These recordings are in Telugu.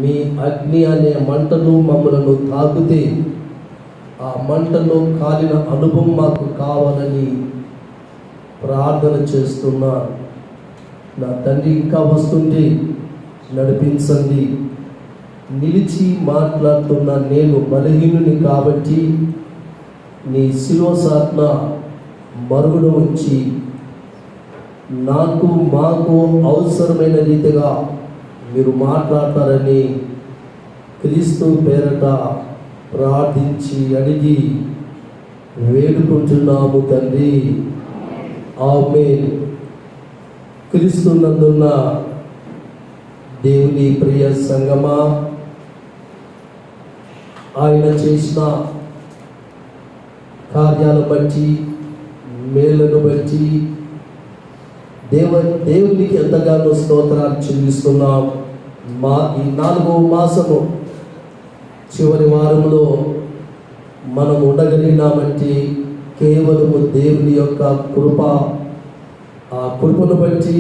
మీ అగ్ని అనే మంటలు మమ్మలను తాకితే ఆ మంటలో కాలిన అనుభవం మాకు కావాలని ప్రార్థన చేస్తున్నా. నా తండ్రి ఇంకా వస్తుంటే నడిపించండి. నిలిచి మాట్లాడుతున్న నేను బలహీనుని కాబట్టి నీ శిలువ సాట్న మరుగున ఉంచి నాకు మాకు అవసరమైన రీతిగా మీరు మాట్లాడతారని క్రీస్తు పేరట ప్రార్థించి అడిగి వేడుకుంటున్నాము తండ్రి. ఆమేన్. క్రీస్తునందున్న దేవుని ప్రియ సంగమా, ఆయన చేసిన కార్యాలను బట్టి, మేలును బట్టి దేవునికి ఎంతగానో స్తోత్రాలు చెల్లిస్తున్నాం. ఈ 4వ మాసము చివరి వారంలో మనం ఉండగలిగినామంటే కేవలము దేవుని యొక్క కృప. ఆ కృపను బట్టి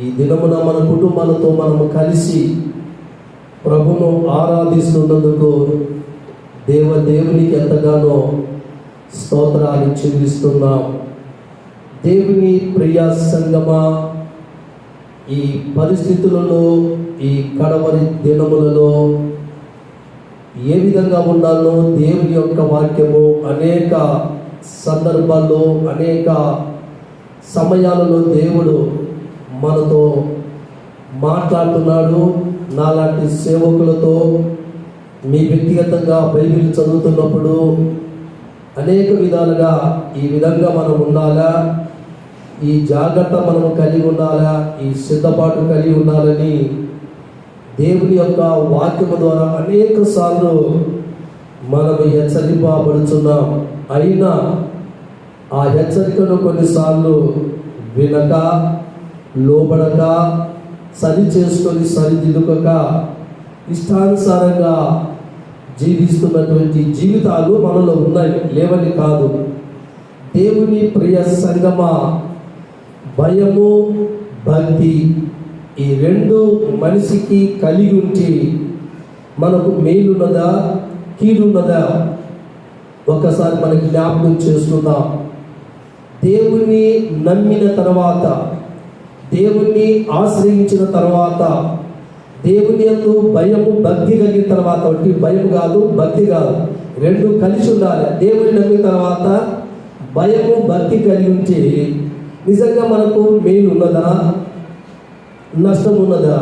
ఈ దినమున మన కుటుంబాలతో మనము కలిసి ప్రభును ఆరాధిస్తున్నందుకు దేవునికి ఎంతగానో స్తోత్రాలు చెల్లిస్తున్నాం. దేవుని ప్రియ సంగమా, ఈ పరిస్థితులలో, ఈ కడవరి దినములలో ఏ విధంగా ఉండాలో దేవుని యొక్క వాక్యము అనేక సందర్భాల్లో, అనేక సమయాలలో దేవుడు మనతో మాట్లాడుతున్నాడు. నాలాంటి సేవకులతో మీ వ్యక్తిగతంగా బైబిల్ చదువుతున్నప్పుడు అనేక విధాలుగా ఈ విధంగా మనం ఉండాలా, ఈ జాగ్రత్త మనము కలిగి ఉండాలా, ఈ సిద్ధపాటు కలిగి ఉండాలని దేవుని యొక్క వాక్యము ద్వారా అనేక సార్లు మనము హెచ్చరింపబడుతున్నాం. అయినా ఆ హెచ్చరికను కొన్నిసార్లు వినక, లోబడక, సరి చేసుకొని సరిదిద్దుక ఇష్టానుసారంగా జీవిస్తున్నటువంటి జీవితాలు మనలో ఉన్నాయి, లేవని కాదు. దేవుని ప్రియ సంగమా, భయము, భక్తి ఈ రెండు మనిషికి కలిగి ఉంటే మనకు మేలున్నదా, కీడున్నదా ఒకసారి మనకి జ్ఞాపకం చేసుకుందాం. దేవుణ్ణి నమ్మిన తర్వాత, దేవుణ్ణి ఆశ్రయించిన తర్వాత, దేవుని యందు భయము, భక్తి కలిగిన తర్వాత, ఒకటి భయం కాదు, భక్తి కాదు, రెండు కలిసి ఉండాలి. దేవుని నమ్మిన తర్వాత భయము, భక్తి కలిగి ఉంటే నిజంగా మనకు మేలు ఉన్నదా, నష్టం ఉన్నదా?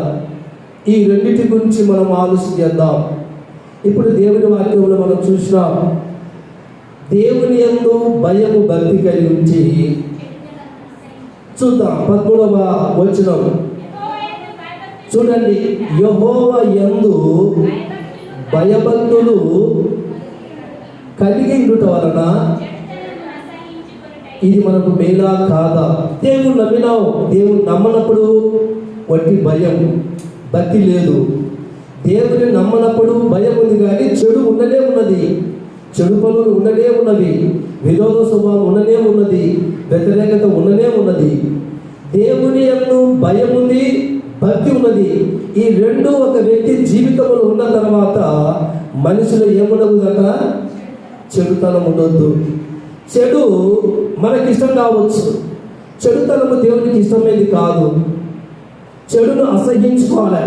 ఈ రెండింటి గురించి మనం ఆలోచన చేద్దాం. ఇప్పుడు దేవుని వాక్యంలో మనం చూసినాం, దేవుని యందు భయము, భక్తి కలిగి ఉంచి చూద్దాం. 13వ వచనం చూడండి. యెహోవా యందు భయభక్తులు కలిగి ఉండుట వలన ఇది మనకు మేలా కాదా? దేవుడు నమ్మినావు, దేవుడు నమ్మనప్పుడు వట్టి భయం, భక్తి లేదు. దేవుని నమ్మనప్పుడు భయం ఉంది, కానీ చెడు ఉండనే ఉన్నది, చెడు పనులు ఉండనే ఉన్నవి, విరోధ స్వభావం ఉండనే ఉన్నది, వ్యతిరేకత ఉండనే ఉన్నది. దేవుని యందు భయం ఉంది, భక్తి ఉన్నది. ఈ రెండు ఒక వ్యక్తి జీవితంలో ఉన్న తర్వాత మనిషిలో ఏముండదుదట? చెడుతనం ఉండొద్దు. చెడు మనకి ఇష్టం కావచ్చు, చెడుతనము దేవునికి ఇష్టమైనది కాదు. చెడును అసహించుకోవాలి.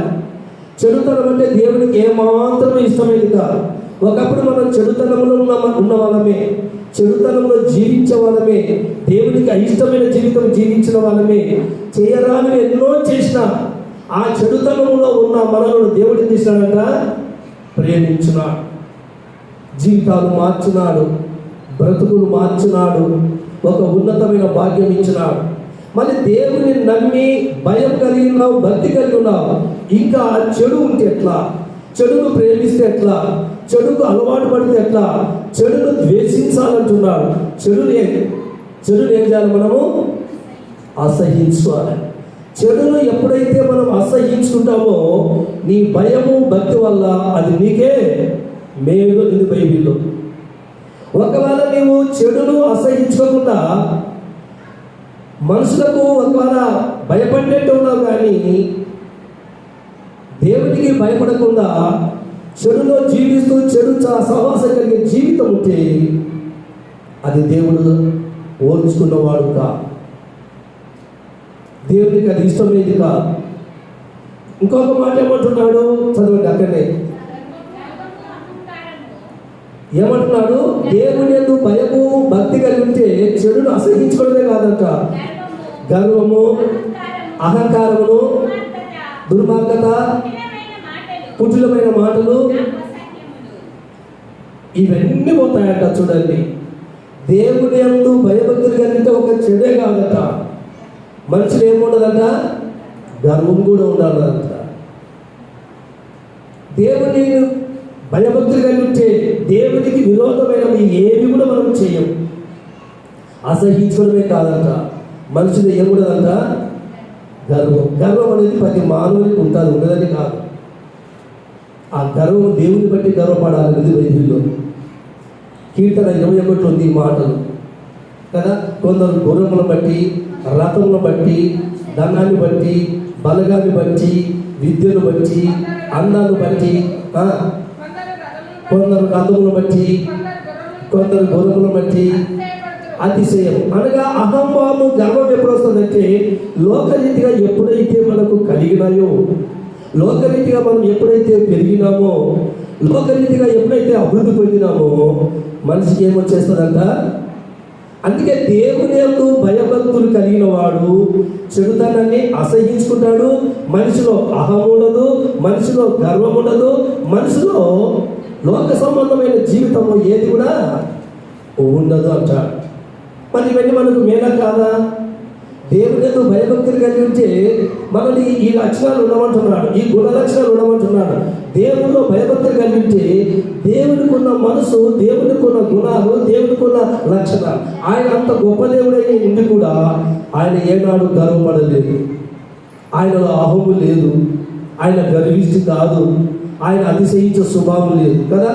చెడుతనం అంటే దేవునికి ఏమాత్రం ఇష్టమైనది కాదు. ఒకప్పుడు మనం చెడుతనంలో ఉన్న వాళ్ళమే, చెడుతనంలో జీవించే వాళ్ళమే, దేవునికి అయిష్టమైన జీవితం జీవించిన వాళ్ళమే. చేయరాని ఎన్నో చేసిన ఆ చెడుతనంలో ఉన్న మనలను దేవుడు ఏం చేసినాడంట? ప్రేమించున్నాడు, జీవితాలు మార్చున్నాడు, బ్రతుకులు మార్చున్నాడు, ఒక ఉన్నతమైన భాగ్యం ఇచ్చినాడు. మళ్ళీ దేవుని నమ్మి భయం కలిగి ఉన్నావు, భక్తి కలిగి ఉన్నావు, ఇంకా చెడు ఉంటే ఎట్లా? చెడును ప్రేమిస్తే ఎట్లా? చెడుకు అలవాటు పడితే ఎట్లా? చెడును ద్వేషించాలంటున్నాడు. చెడును ఏం చేయాలి? మనము అసహించుకోవాలి. చెడును ఎప్పుడైతే మనం అసహించుకుంటామో నీ భయము, భక్తి వల్ల అది నీకే మేలు. ఇది బైబిల్లో. ఒకవేళ నీవు చెడును అసహించుకోకుండా మనుషులకు ఒకవేళ భయపడేట్టు ఉన్నావు, కానీ దేవునికి భయపడకుండా చెడులో జీవిస్తూ చెడు సహవాసం కలిగే జీవితం ఉంటే అది దేవుడు ఓర్చుకున్నవాడు కా, దేవునికి అది ఇష్టమైనది కా. ఇంకొక మాట ఏమంటున్నాడు చదవండి అక్కడనే, ఏమంటున్నాడు? దేవుని యందు భయము భక్తి కలిగి ఉంటే చెడును అసహించుకోవడమే కాదంట, గర్వము, అహంకారమును, దుర్మార్గత, కుటిలమైన మాటలు ఇవన్నీ పోతాయంట. చూడండి, దేవుని యందు భయభక్తులు కలిగితే ఒక చెడే కాదట, మనుషులు ఏముండదంట, గర్వం కూడా ఉండాలంట. దేవుని భయభక్తులు కలిగి ఉంటే దేవునికి విరోధమైనవి ఏవి కూడా మనం చేయం. అసహించుకోవడమే కాదంట, మనుషులు ఏముండదంట, గర్వం. గర్వం అనేది ప్రతి మానవునికి ఉంటుంది, ఉండదని కాదు. ఆ గర్వం దేవుని బట్టి గర్వపడాలనేది బైబిల్లో. కీర్తన 21 ఉంది ఈ మాటలు కదా. కొందరు గుర్రములను బట్టి, రథములను బట్టి, ధనాన్ని బట్టి, బలగాన్ని బట్టి, విద్యను బట్టి, అందాన్ని బట్టి, కొందరు రథములను బట్టి, కొందరు గుర్రములను బట్టి అతిశయం అనగా అహంభావము, గర్వం ఎప్పుడు వస్తుందంటే లోకరీతిగా ఎప్పుడైతే మనకు కలిగినాయో, లోకరీతిగా మనం ఎప్పుడైతే పెరిగినామో, లోకరీతిగా ఎప్పుడైతే అభివృద్ధి పొందినామో మనిషికి ఏమొచ్చేస్తుందంట. అందుకే దేవుని యందు భయభక్తులు కలిగిన వాడు చెడుతనాన్ని అసహించుకుంటాడు. మనిషిలో అహం ఉండదు, మనిషిలో గర్వం ఉండదు, మనిషిలో లోక సంబంధమైన జీవితంలో ఏది కూడా ఉండదు అంటాడు. మరి ఇవన్నీ మనకు మేలా కాదా? దేవుని యందు భయభక్తులు కలిగి ఉంటే మనల్ని ఈ లక్షణాలు ఉండమంటున్నాడు, ఈ గుణ లక్షణాలు ఉండమంటున్నాడు. దేవునిలో భయభక్తులు కలిగి ఉంటే దేవునికి ఉన్న మనసు, దేవునికి ఉన్న గుణాలు, దేవునికి ఉన్న లక్షణాలు. ఆయన అంత గొప్ప దేవుడైన ఉండి కూడా ఆయన ఏనాడు గర్వపడలేదు, ఆయనలో అహము లేదు, ఆయన గర్విష్టి కాదు, ఆయన అతిశయించే స్వభావం లేదు కదా.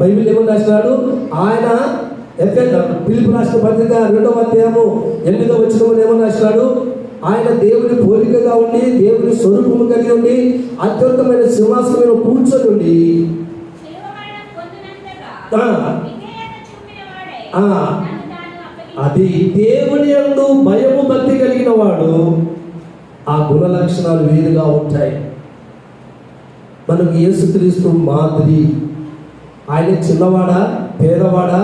బైబిల్ ఏమని రాసినాడు? ఆయన ఫిలిప్పీ రాష్ట్ర పత్రిక 2వ అధ్యాయము 8వ వచనంలో ఏమని రాసినాడు? ఆయన దేవుని పోలికగా ఉండి, దేవుని స్వరూపము కలిగి ఉండి, అత్యున్నతమైన సింహాసనం మీద కూర్చొని ఉండి అది దేవుని యందు భయము భక్తి కలిగిన వాడు. ఆ గుణ లక్షణాలు వేరుగా ఉంటాయి. మనకు యేసుక్రీస్తు మాదిరి. ఆయన చిన్నవాడా, పేదవాడా,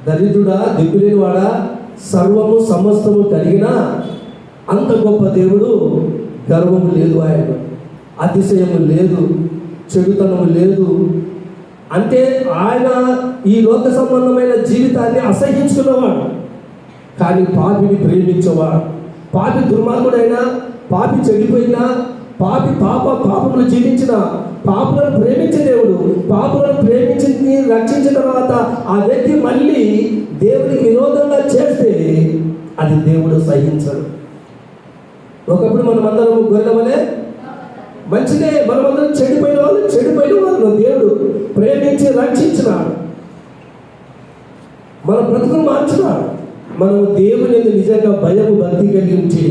దరిద్రుడా, దిక్కులేనివాడా, సర్వము సమస్తము కలిగిన అంత గొప్ప దేవుడు. గర్వము లేదు, ఆయన అతిశయము లేదు, చెడుతనము లేదు. అంటే ఆయన ఈ లోక సంబంధమైన జీవితాన్ని అసహించుకున్నవాడు, కానీ పాపిని ప్రేమించేవాడు. పాపి దుర్మార్గుడైనా, పాపి చెడిపోయినా, పాపములు జీవించిన పాపులను ప్రేమించే దేవుడు. పాపులను ప్రేమించి రక్షించిన తర్వాత ఆ వ్యక్తి మళ్ళీ దేవునికి విరోధంగా చేస్తే అది దేవుడు సహించడు. ఒకప్పుడు మనమందరం గొర్రెలవలే మంచిదే, మనమందరం చెడిపోయిన వాళ్ళు దేవుడు ప్రేమించి రక్షించినాడు, మన బ్రతుకును మార్చినాడు. మనం దేవుని నిజంగా భయము భక్తి కలిగి ఉంచి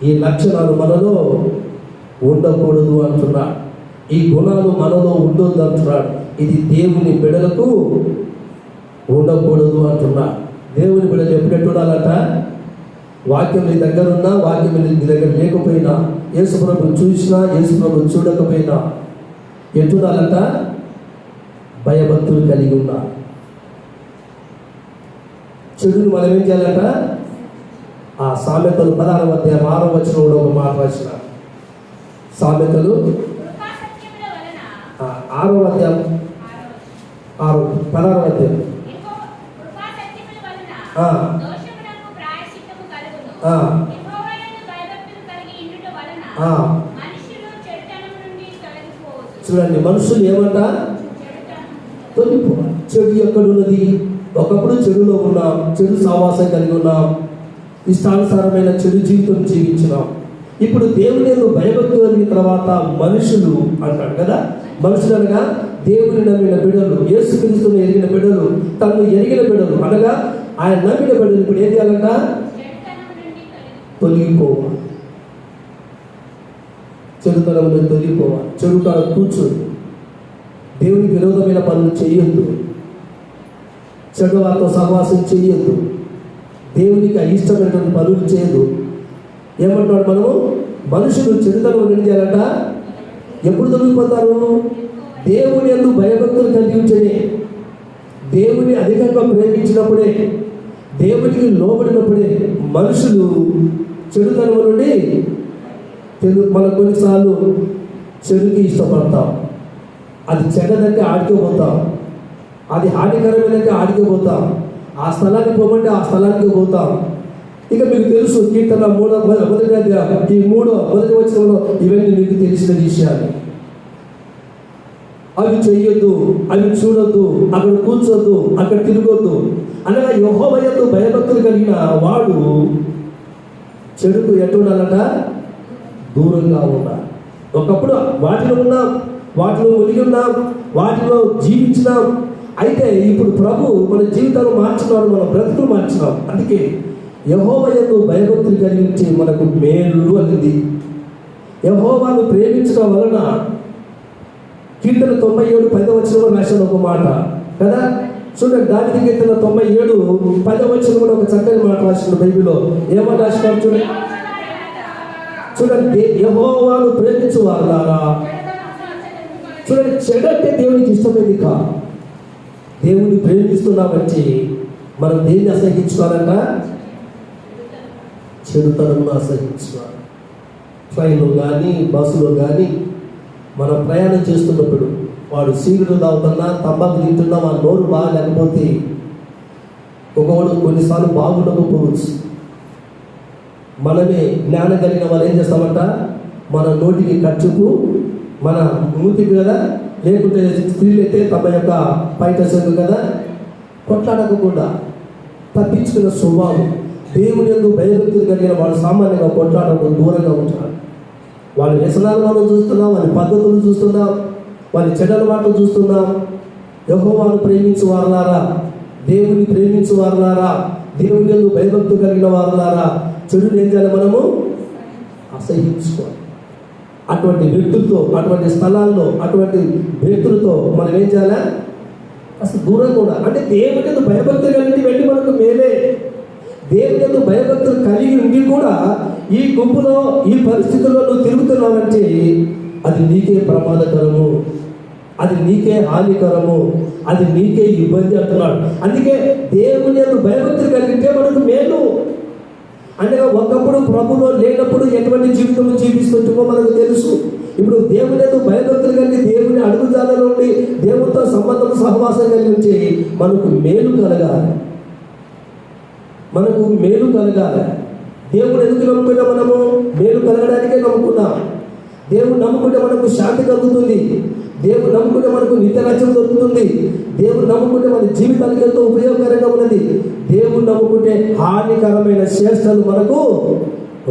ఈ లక్షణాలు మనలో ఉండకూడదు అంటున్నాడు. ఈ గుణాలు మనలో ఉండొద్దు అంటున్నాడు. ఇది దేవుని బిడ్డలకు ఉండకూడదు అంటున్నాడు. దేవుని బిడ్డలు ఎప్పుడెట్టు ఉండాలంట? వాక్యం నీ దగ్గర ఉన్నా, వాక్యం నీ దగ్గర లేకపోయినా, యేసుప్రభు చూసినా, యేసుప్రభు చూడకపోయినా ఎట్టుండాలంట? భయభక్తులు కలిగి ఉన్నా. చెడుని మనం ఏం చేయాలంట? ఆ సామెతలు 16వ అధ్యాయం 6వ వచనంలో ఒక మాట రాసిన సామెతలు 6వ అధ్యాయం 16వ అధ్యాయం చూడండి, మనుషులు ఏమంట? తొలిపోవాలి. చెడు ఎక్కడున్నది? ఒకప్పుడు చెడులో ఉన్నాం, చెడు సావాసం కలిగి ఉన్నాం, ఇష్టానుసారమైన చెడు జీవితం జీవించినాం. ఇప్పుడు దేవుని యందు భయభక్తులు కలిగిన తర్వాత మనుషులు అంటాడు కదా. మనుషులు అనగా దేవుని నమ్మిన బిడ్డలు, యేసుక్రీస్తుని ఎరిగిన బిడ్డలు, తను ఎరిగిన బిడ్డలు అనగా ఆయన నమ్మిన బిడ్డలు ఇప్పుడు ఏం చేయాలంట? తొలగిపోవాలి. చెడుతనంలో తొలగిపోవాలి, చెడు కాడ కూర్చోదు, దేవునికి విరోధమైన పనులు చేయొద్దు, చెడు వారితో సహవాసం చేయొద్దు, దేవునికి అయిష్టమైనటువంటి పనులు చేయదు. ఏమంటున్నాడు? మనము మనుషులు చెడుతనం ఏం చేయాలంట? ఎప్పుడు తొలగిపోతారు? దేవుని యందు భయభక్తులు కలిగి ఉంటేనే, దేవుని అధికంగా ప్రేమించినప్పుడే, దేవునికి లోబడినప్పుడే మనుషులు చెడుతనం నుండి మనం కొన్నిసార్లు చెడుకి ఇష్టపడతాం. అది చెడ్డదంటే ఆడిపోతాం, అది హానికరమైనదంటే ఆడిపోతాం, ఆ స్థలానికి పోమంటే ఆ స్థలానికి పోతాం. ఇక మీకు తెలుసు, కీర్తన మొదటి వచనంలో ఇవన్నీ మీకు తెలిసిన విషయాలు. అవి చెయ్యొద్దు, అవి చూడొద్దు, అక్కడ కూర్చోద్దు, అక్కడ తిరగొద్దు అనగా యెహోవా యందు భయభక్తులు కలిగిన వాడు చెడుకు ఎటుండాలట? దూరంగా ఉండాలి. ఒకప్పుడు వాటిలో ఉన్నాం, వాటిలో ఒలిగి ఉన్నాం, వాటిలో జీవించినాం. అయితే ఇప్పుడు ప్రభు మన జీవితాలు మార్చినాడు, మన బ్రతుకులు మార్చినాం. అందుకే యెహోవా యందు భయభక్తులు కలిగించి మనకు మేలు అనేది. యెహోవాను ప్రేమించడం వలన కీర్తన 97:10 రాసిన ఒక మాట కదా. చూడండి, దావీదు కీర్తన 97:10 కూడా ఒక చక్కని మాట రాసిన బైబిల్లో. ఏమని రాసినాడు చూడండి. చూడండి, యెహోవాను ప్రేమించు వారులారా. చూడండి, చెడంటే దేవునికి ఇష్టమైంది కాదు. దేవుని ప్రేమిస్తున్నామంటే మనం దేన్ని అసహించుకోవాలంట? చెడుతనంలో అసహించుకోవాలి. ట్రైన్లో కానీ బస్సులో కానీ మనం ప్రయాణం చేస్తున్నప్పుడు వాడు సిగరెట్ తాగుతున్నా, తంబాకు తింటున్నా, వాళ్ళ నోరు బాగా లేకపోతే ఒకవాడు కొన్నిసార్లు బాగుండకపోవచ్చు. మనమే జ్ఞానం కలిగిన వాళ్ళు ఏం చేస్తామంట? మన నోటికి ఖర్చుకు, మన మూతికి కదా, లేకుంటే స్త్రీలు అయితే తమ యొక్క పైట చెంగు కదా, కొట్లాడకుండా తప్పించుకున్న స్వభావం. దేవుని యందు భయభక్తులు కలిగిన వాళ్ళు సామాన్యంగా కొట్లాడకు దూరంగా ఉంటారు. వాళ్ళ వ్యసనాలు మనం చూస్తున్నాం, వాళ్ళ పద్ధతులు చూస్తున్నాం, వాళ్ళ చెడ్డల మాటలు చూస్తున్నాం. యెహోవాను ప్రేమించు వారులారా, దేవుని ప్రేమించు వారులారా, దేవుని యందు భయభక్తులు కలిగిన వారులారా, చెడుని ఏం చేయాలి? మనము అసహించుకోవాలి. అటువంటి వ్యక్తులతో, అటువంటి స్థలాల్లో, అటువంటి వ్యక్తులతో మనం ఏం చేయాలి? అసలు దూరంగా కూడా. అంటే దేవుని యందు భయభక్తులు కలిగి వెళ్ళి మనకు మేలే. దేవుని యందు భయభక్తులు కలిగి ఉండి కూడా ఈ గుంపులో, ఈ పరిస్థితుల్లో నువ్వు తిరుగుతున్నావంటే అది నీకే ప్రమాదకరము, అది నీకే హానికరము, అది నీకే ఇబ్బంది అంటున్నాడు. అందుకే దేవుని యందు భయభక్తులు కలిగితే మనకు మేలు. అంటే ఒకప్పుడు ప్రభులో లేనప్పుడు ఎటువంటి జీవితం జీవిస్తుంటామో మనకు తెలుసు. ఇప్పుడు దేవుని యందు భయభక్తులు కలిగి దేవుని అడుగుజాడలో నుండి దేవునితో సంబంధం, సహవాసం కలిగి ఉంటే మనకు మేలు కలగాలి, మనకు మేలు కలగాలి. దేవుడు ఎందుకు నమ్ముకున్నా? మనము మేలు కలగడానికే నమ్ముకున్నాం. దేవుడు నమ్ముకుంటే మనకు శాంతి కలుగుతుంది, దేవుడు నమ్ముకుంటే మనకు నిత్యరాజ్యం దొరుకుతుంది, దేవుడు నమ్ముకుంటే మన జీవితానికి ఎంతో ఉపయోగకరంగా ఉన్నది. దేవుడు నమ్ముకుంటే హానికరమైన శ్రేష్టలు మనకు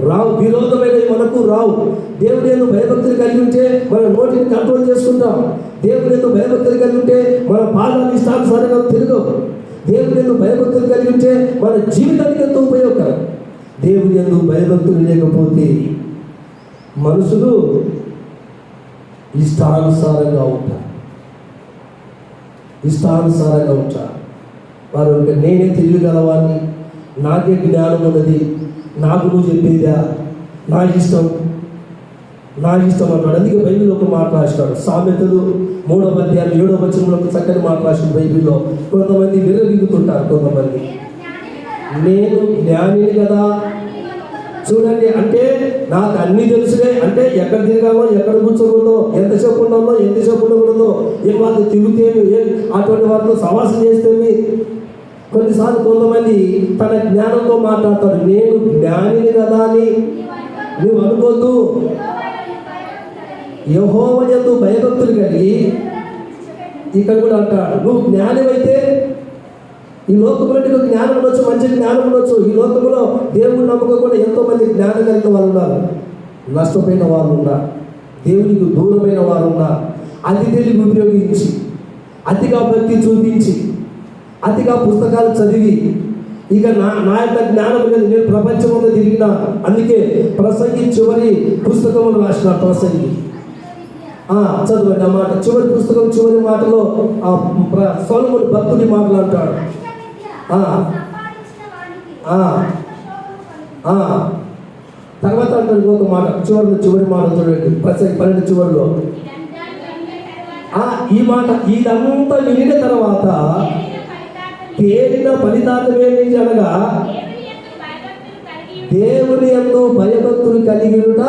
రావు, విరోధమైనవి మనకు రావు. దేవుడు యందు భయభక్తులు కలిగి ఉంటే మన నోటిని కంట్రోల్ చేసుకుంటాం. దేవుడు యందు భయభక్తులు కలిగి ఉంటే మన పాదాలు ఇష్టానుసారంగా తిరగవు. దేవుని యందు భయభక్తులు కలిగి ఉంటే మన జీవితానికి ఎంతో ఉపయోగకరం. దేవుని యందు భయభక్తులు లేకపోతే మనుషులు ఇష్టానుసారంగా ఉంటారు, ఇష్టానుసారంగా ఉంటారు. వారు నేనే తెలియగలవాడిని, నాకే జ్ఞానం ఉన్నది, నాకు నువ్వు చెప్పేదా, నా ఇష్టం అంటాడు. అందుకే బైబిల్లో ఒక మాట రాసినాడు. సామెతలు 3:7 చక్కని మాట రాసిన బైబిల్లో. కొంతమంది విర్రవీగుతుంటారు, కొంతమంది నేను జ్ఞానిని కదా. చూడండి, అంటే నాకు అన్ని తెలుసులే, అంటే ఎక్కడ తిరగాలో, ఎక్కడ కూర్చోకూడదో, ఎంతసేపు ఉండాలో, ఎంతసేపు ఉండకూడదో, ఏ వాళ్ళు తిరుగుతేమి, అటువంటి వాళ్ళతో సవాసం చేస్తేమి. కొన్నిసార్లు కొంతమంది తన జ్ఞానంతో మాట్లాడతారు. నేను జ్ఞానిని కదా అని నువ్వు అనుకోద్దు. యెహోవా యందు భయభక్తులు కలిగి, ఇక్కడ కూడా అంటాడు, నువ్వు జ్ఞానమైతే ఈ లోకంలో నీకు జ్ఞానం ఉండొచ్చు, మంచి జ్ఞానం ఉండొచ్చు. ఈ లోకంలో దేవుని నమ్మకం ఎంతో మంది జ్ఞానం కలిగిన వాళ్ళు ఉన్నారు, నష్టపోయిన వాళ్ళు ఉన్నారు, దేవునికి దూరమైన వారు ఉన్నారు. అతి తెలివి ఉపయోగించి, అతిగా భక్తి చూపించి, అతిగా పుస్తకాలు చదివి, ఇక నా యొక్క జ్ఞానం లేదు, నేను ప్రపంచంలో తిరిగిన. అందుకే ప్రసంగి చివరి పుస్తకంలో రాసిన ప్రసంగి చదవండి ఆ మాట. చివరి పుస్తకం చివరి మాటలో సొలొమోను భక్తుడి మాటలు అంటాడు. తర్వాత అంటాడు ఇంకొక మాట, చివరి మాట చూడండి, ప్రసంగి 12 చివరిలో ఈ మాట, ఇదంతా వినిన తర్వాత తేలిన ఫలితార్థం ఏంటి అనగా దేవుని యందు భయభక్తులు కలిగి ఉంట,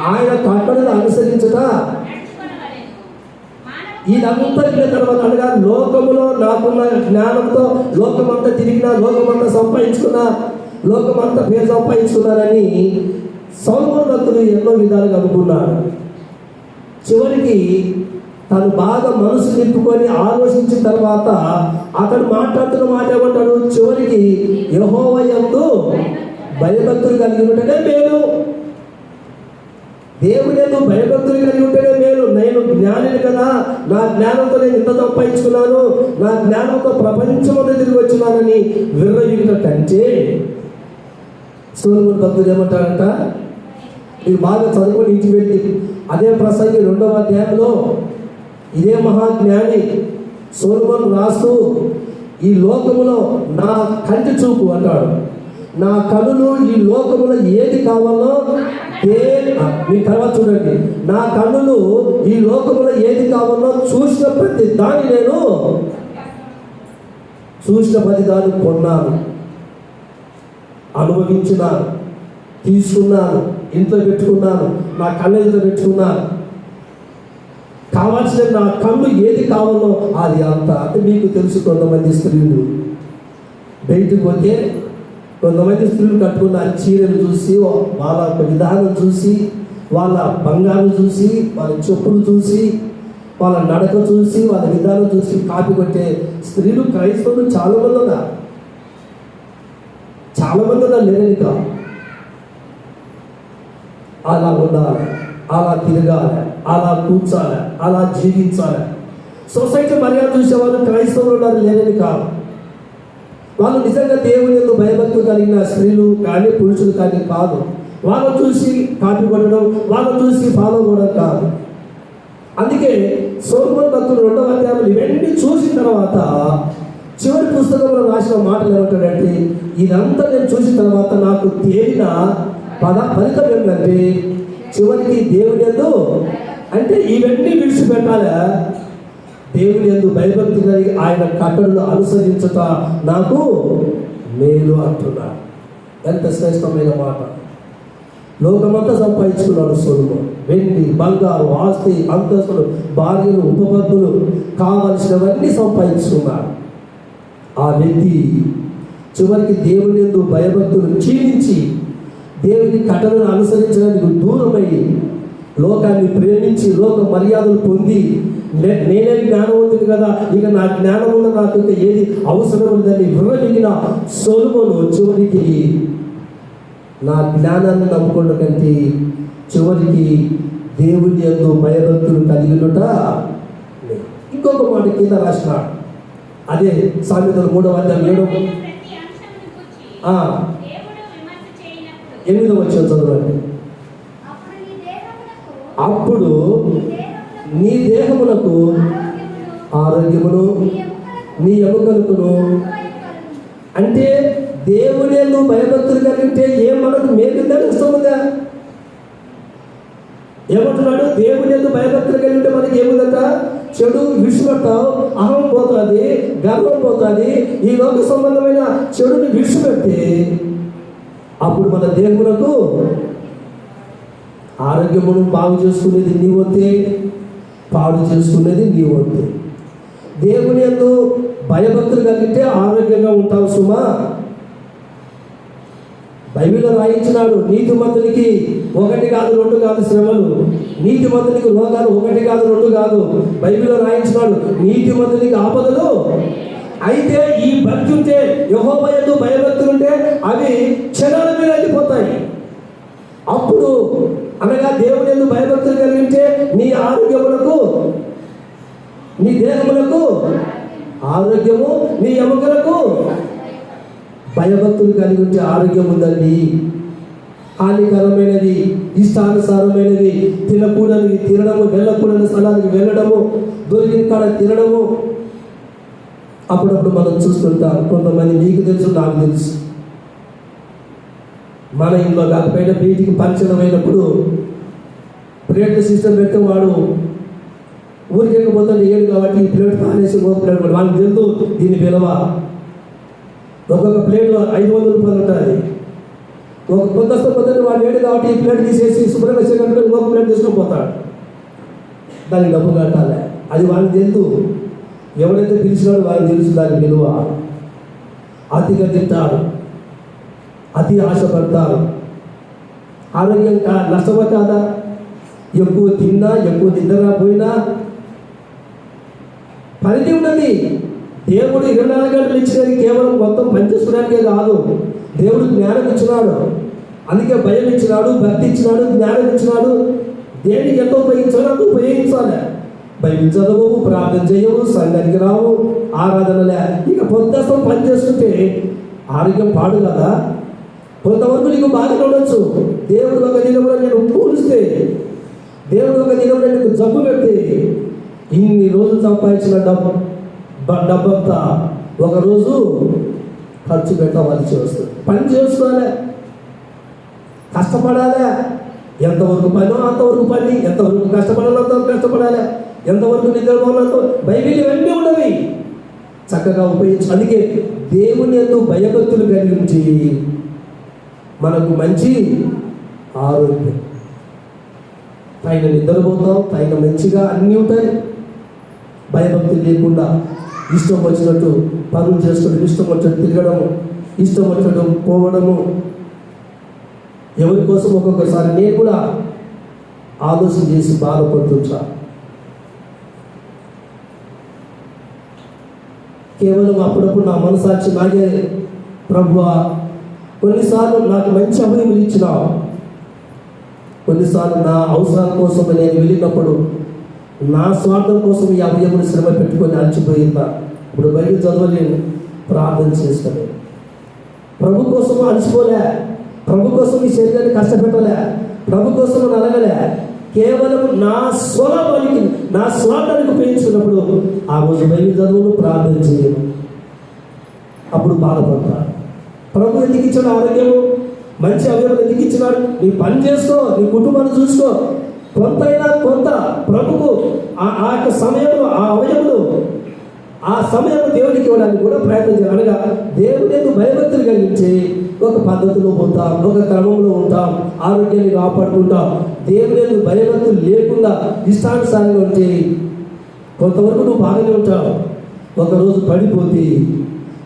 ఆయన కట్టడను అనుసరించుట. ఇదంతా విన్న తర్వాత అనగా లోకములో నాకున్న జ్ఞానంతో లోకమంతా తిరిగినా, లోకమంతా సంపాదించుకున్నా, లోకమంతా పేరు సంపాదించుకున్నారని సొలొమోను భక్తుడు ఎన్నో విధాలుగా అనుకున్నాడు. చివరికి తను బాగా మనసు నింపుకొని ఆలోచించిన తర్వాత అతడు మాట్లాడుతున్న మాట ఏమంటాడు, చివరికి యెహోవా యందు భయభక్తులు కలిగి ఉంటేనే మేలు, దేవుని యందు భయభక్తులు కలిగి ఉంటేనే మేలు. నేను జ్ఞానిని కదా, నా జ్ఞానంతో నేను ఇంత సంపాదించుకున్నాను, నా జ్ఞానంతో ప్రపంచంలో తిరిగి వచ్చినానని విర్రవీగిన కంటే సొలొమోను భక్తుడు ఏమంటారంట, ఇది బాగా చదువుకొని ఇంటికి వెళ్ళి అదే ప్రసంగి 2వ అధ్యాయంలో ఇదే మహాజ్ఞాని సొలొమోను రాస్తూ, ఈ లోకములో నా కంటి చూపు అంటాడు, నా కనులు ఈ లోకములో ఏది కావాలో మీ తర్వాత చూడండి, నా కన్నులు ఈ లోకములో ఏది కావాలో చూసిన ప్రతి దాన్ని నేను చూసిన ప్రతి దాన్ని కొన్నాను, అనుభవించున్నాను, తీసుకున్నాను, ఇంట్లో పెట్టుకున్నాను, నా కళ్ళతో పెట్టుకున్నాను. కావాల్సిన నా కళ్ళు ఏది కావాలో అది అంత. అంటే మీకు తెలుసు, కొంతమంది స్త్రీలు బయటకు పోతే కొంతమంది స్త్రీలు కట్టుకున్న చీరలు చూసి, వాళ్ళ విధానం చూసి, వాళ్ళ బంగారం చూసి, వాళ్ళ చెప్పులు చూసి, వాళ్ళ నడక చూసి, వాళ్ళ విధానం చూసి కాపీ కొట్టే స్త్రీలు క్రైస్తవులు చాలామంది ఉన్నారు. చాలామంది ఉన్నారు, లేదని కాదు. అలా ఉండాలి, అలా తిరగాలి, అలా కూర్చోాలి, అలా జీవించాలి. సొసైటీ మర్యాద చూసేవాళ్ళు క్రైస్తవులు ఉన్నారు, లేదని కాదు. వాళ్ళు నిజంగా దేవుని యందు భయభక్తులు కలిగిన స్త్రీలు కానీ పురుషులు కానీ కాదు. వాళ్ళని చూసి కాపీ కొట్టడం, వాళ్ళని చూసి ఫాలో అవ్వడం కాదు. అందుకే సొలొమోను భక్తుడు 2వ అధ్యాయంలో ఇవన్నీ చూసిన తర్వాత చివరి పుస్తకంలో రాసిన మాటలు ఏమంటాడంటే, ఇదంతా నేను చూసిన తర్వాత నాకు తేలిన ఫలితం ఏంటంటే, చివరికి దేవుని యందు అంటే ఇవన్నీ విడిచిపెట్టాలా, దేవుని యందు భయభక్తి కలిగి ఆయన కట్టడను అనుసరించుట నాకు మేలు అంటున్నాడు. ఎంత శ్రేష్టమైన మాట. లోకమంతా సంపాదించుకున్నాడు సొలొమోను. వెండి, బంగారు, ఆస్తి, అంతస్తులు, భార్యలు, ఉపపత్తులు, కావలసినవన్నీ సంపాదించుకున్నాడు. ఆ వ్యక్తి చివరికి దేవుని యందు భయభక్తులు క్షీణించి దేవుని కట్టడను అనుసరించడానికి దూరమై లోకాన్ని ప్రేమించి లోక మర్యాదలు పొంది, నేనే జ్ఞానవంతుడు కదా, ఇక నా జ్ఞానం ఉన్న నాకు ఇంకా ఏది అవసరం ఉందని విర్రవీగిన సొలొమోను చివరికి నా జ్ఞానాన్ని నమ్ముకున్న కంటే చివరికి దేవుని యందు భయభక్తులు కలిగినట. ఇంకొక మాట కింద రాసినాడు, అదే సామెతలు 3వ అధ్యాయం 8వ వచనం చదవండి. అప్పుడు నీ దేహమునకు ఆరోగ్యమును నీ ఎముకలకును. అంటే దేవుని యందు భయభక్తులు కలిగితే ఏం మనకు మేలుందని వస్తుందా? ఏమంటున్నాడు? దేవుని యందు భయభక్తులు కలిగితే మనకి ఏముందట? చెడు విడిచిపెడతావు, అహం పోతుంది, గర్వం పోతుంది, ఈ లోక సంబంధమైన చెడుని విడిచిపెడితే అప్పుడు మన దేవునకు ఆరోగ్యమును బాగు చేసుకునేది నీ వంతే, పాడు చేసుకునేది నీ వంతే. దేవుని యందు భయభక్తులు కలిగితే ఆరోగ్యంగా ఉంటావు సుమా. బైబిల్లో రాయించినాడు, నీతిమంతునికి 1 కాదు 2 కాదు శ్రమలు, నీతిమంతునికి రోగాలు 1 కాదు 2 కాదు. బైబిల్లో రాయించినాడు, నీతిమంతునికి ఆపదలు. అయితే ఈ భక్తి ఉంటే, యెహోవా యందు భయభక్తులు ఉంటే అవి క్షణాల మీద వెళ్ళిపోతాయి. అప్పుడు అనగా దేవుని యందు భయభక్తులు కలిగింటే నీ ఆరోగ్యములకు, నీ దేహములకు ఆరోగ్యము నీ ఎముకలకు. భయభక్తులు కలిగి ఉంటే ఆరోగ్యం ఉందండి. హానికరమైనది, ఇష్టానుసారమైనది, తినకూడని తినడము, వెళ్ళకూడని స్థలానికి వెళ్ళడము, దొరికిన కాడ తినడము అప్పుడప్పుడు మనం చూస్తుంటాం. కొంతమంది మీకు తెలుసు, నాకు తెలుసు. మన ఇంట్లో కాకపోయినా బయటికి పరిచయం అయినప్పుడు ప్లేట్ సిస్టమ్ పెడితే వాడు ఊరికెళ్ళకపోతే ఏడు కాబట్టి ఈ ప్లేట్ పానేసి ఒక ప్లేట్ కూడా వాళ్ళకి తెలుసు దీని విలువ. ఒక్కొక్క ప్లేట్ 500 రూపాయలు ఉంటుంది. ఒక కొంతస్తు పొద్దున్న వాడు ఏడు కాబట్టి ఈ ప్లేట్ తీసేసి శుభ్రంగా చేయడానికి ఇంకొక ప్లేట్ తీసుకొని పోతాడు. దానికి డబ్బు కట్టాలి. అది వాళ్ళకి తెలుసు. ఎవరైతే పిలిచినాడో వాళ్ళకి తెలుసు దాని విలువ. అతిగా తింటారు, అతి ఆశపడతారు. ఆరోగ్యం నష్టమే కాదా? ఎక్కువ తిన్నా, ఎక్కువ నిద్రపోయినా పరిధి ఉన్నది. దేవుడు 24 గంటలు ఇచ్చినది కేవలం మొత్తం పనిచేసుకోవడానికే కాదు. దేవుడు జ్ఞానం ఇచ్చినాడు, అందుకే భయం ఇచ్చినాడు, భక్తి ఇచ్చినాడు, జ్ఞానం ఇచ్చినాడు. దేనికి ఎంత ఉపయోగించాలో అంత ఉపయోగించాలి. బైబిల్ చదవవు, ప్రార్థన చేయవు, సంఘానికి రావు, ఆరాధనలే. ఇక పొద్దుస్తం పని చేసుకుంటే ఆరోగ్యం పాడు కదా. కొంతవరకు నీకు బాధలు ఉండొచ్చు. దేవుడు ఒక దినంలో నేను కూలిస్తే, దేవుడు ఒక దినంలో నీకు జబ్బు పెడితే, ఇన్ని రోజులు సంపాదించిన డబ్బంతా ఒకరోజు ఖర్చు పెట్టవలసి వస్తుంది. పని చేసుకోవాలి, కష్టపడాలి. ఎంతవరకు పనో అంతవరకు పని, ఎంతవరకు కష్టపడాలో అంతవరకు కష్టపడాలి, ఎంతవరకు నిద్రపోవాలంతో. బైబిల్ ఇవన్నీ ఉన్నవి, చక్కగా ఉపయోగించు. అందుకే దేవుని యందు భయభక్తులు కలిగించి మనకు మంచి ఆరోగ్యం, పైన నిద్రపోతాం, పైన మంచిగా అన్నీ ఉంటాయి. భయభక్తి లేకుండా ఇష్టం వచ్చినట్టు పనులు చేసుకోవడం, ఇష్టం వచ్చినట్టు తిరగడం, ఇష్టం వచ్చినట్టు పోవడము. ఎవరి కోసం ఒక్కొక్కసారి నేను కూడా ఆలోచన చేసి బాధపడుతుంటా. కేవలం అప్పుడప్పుడు నా మనసాక్షి నాగే, ప్రభువా కొన్నిసార్లు నాకు మంచి అభయములు ఇచ్చినావు, కొన్నిసార్లు నా అవసరాల కోసం నేను వెళ్ళినప్పుడు నా స్వార్థం కోసం ఈ అభయములు శ్రమ పెట్టుకొని అలసిపోయిందా. ఇప్పుడు బయట చదవలేను, ప్రార్థన చేసుకోలేదు. ప్రభు కోసం అలసిపోలే, ప్రభు కోసం ఈ శరీరాన్ని కష్టపెట్టలే, ప్రభు కోసం నలగలే. కేవలం నా స్వలాభానికి, నా స్వార్థానికి ఉపయోగించుకున్నప్పుడు ఆ రోజు బయట చదువును, ప్రార్థన చేయను, అప్పుడు బాధపడతాను. ప్రభు ఎందుకు ఇచ్చాడు ఆరోగ్యము, మంచి అవయవం ఎందుకు ఇచ్చినాడు? నీ పని చేసుకో, నీ కుటుంబాన్ని చూసుకో. కొంతైనా కొంత ప్రభుకు ఆ యొక్క సమయంలో, ఆ అవయములు, ఆ సమయం దేవుడికి ఇవ్వడానికి కూడా ప్రయత్నం చేయాలి. అనగా దేవుని భయభక్తులు కలిగించి ఒక పద్ధతిలో ఉంటాం, ఒక క్రమంలో ఉంటాం, ఆరోగ్యాన్ని కాపాడుకుంటాం. దేవుని భయభక్తులు లేకుండా ఇష్టానుసారంగా ఉంటే కొంతవరకు నువ్వు బాగానే ఉంటావు. ఒకరోజు పడిపోతే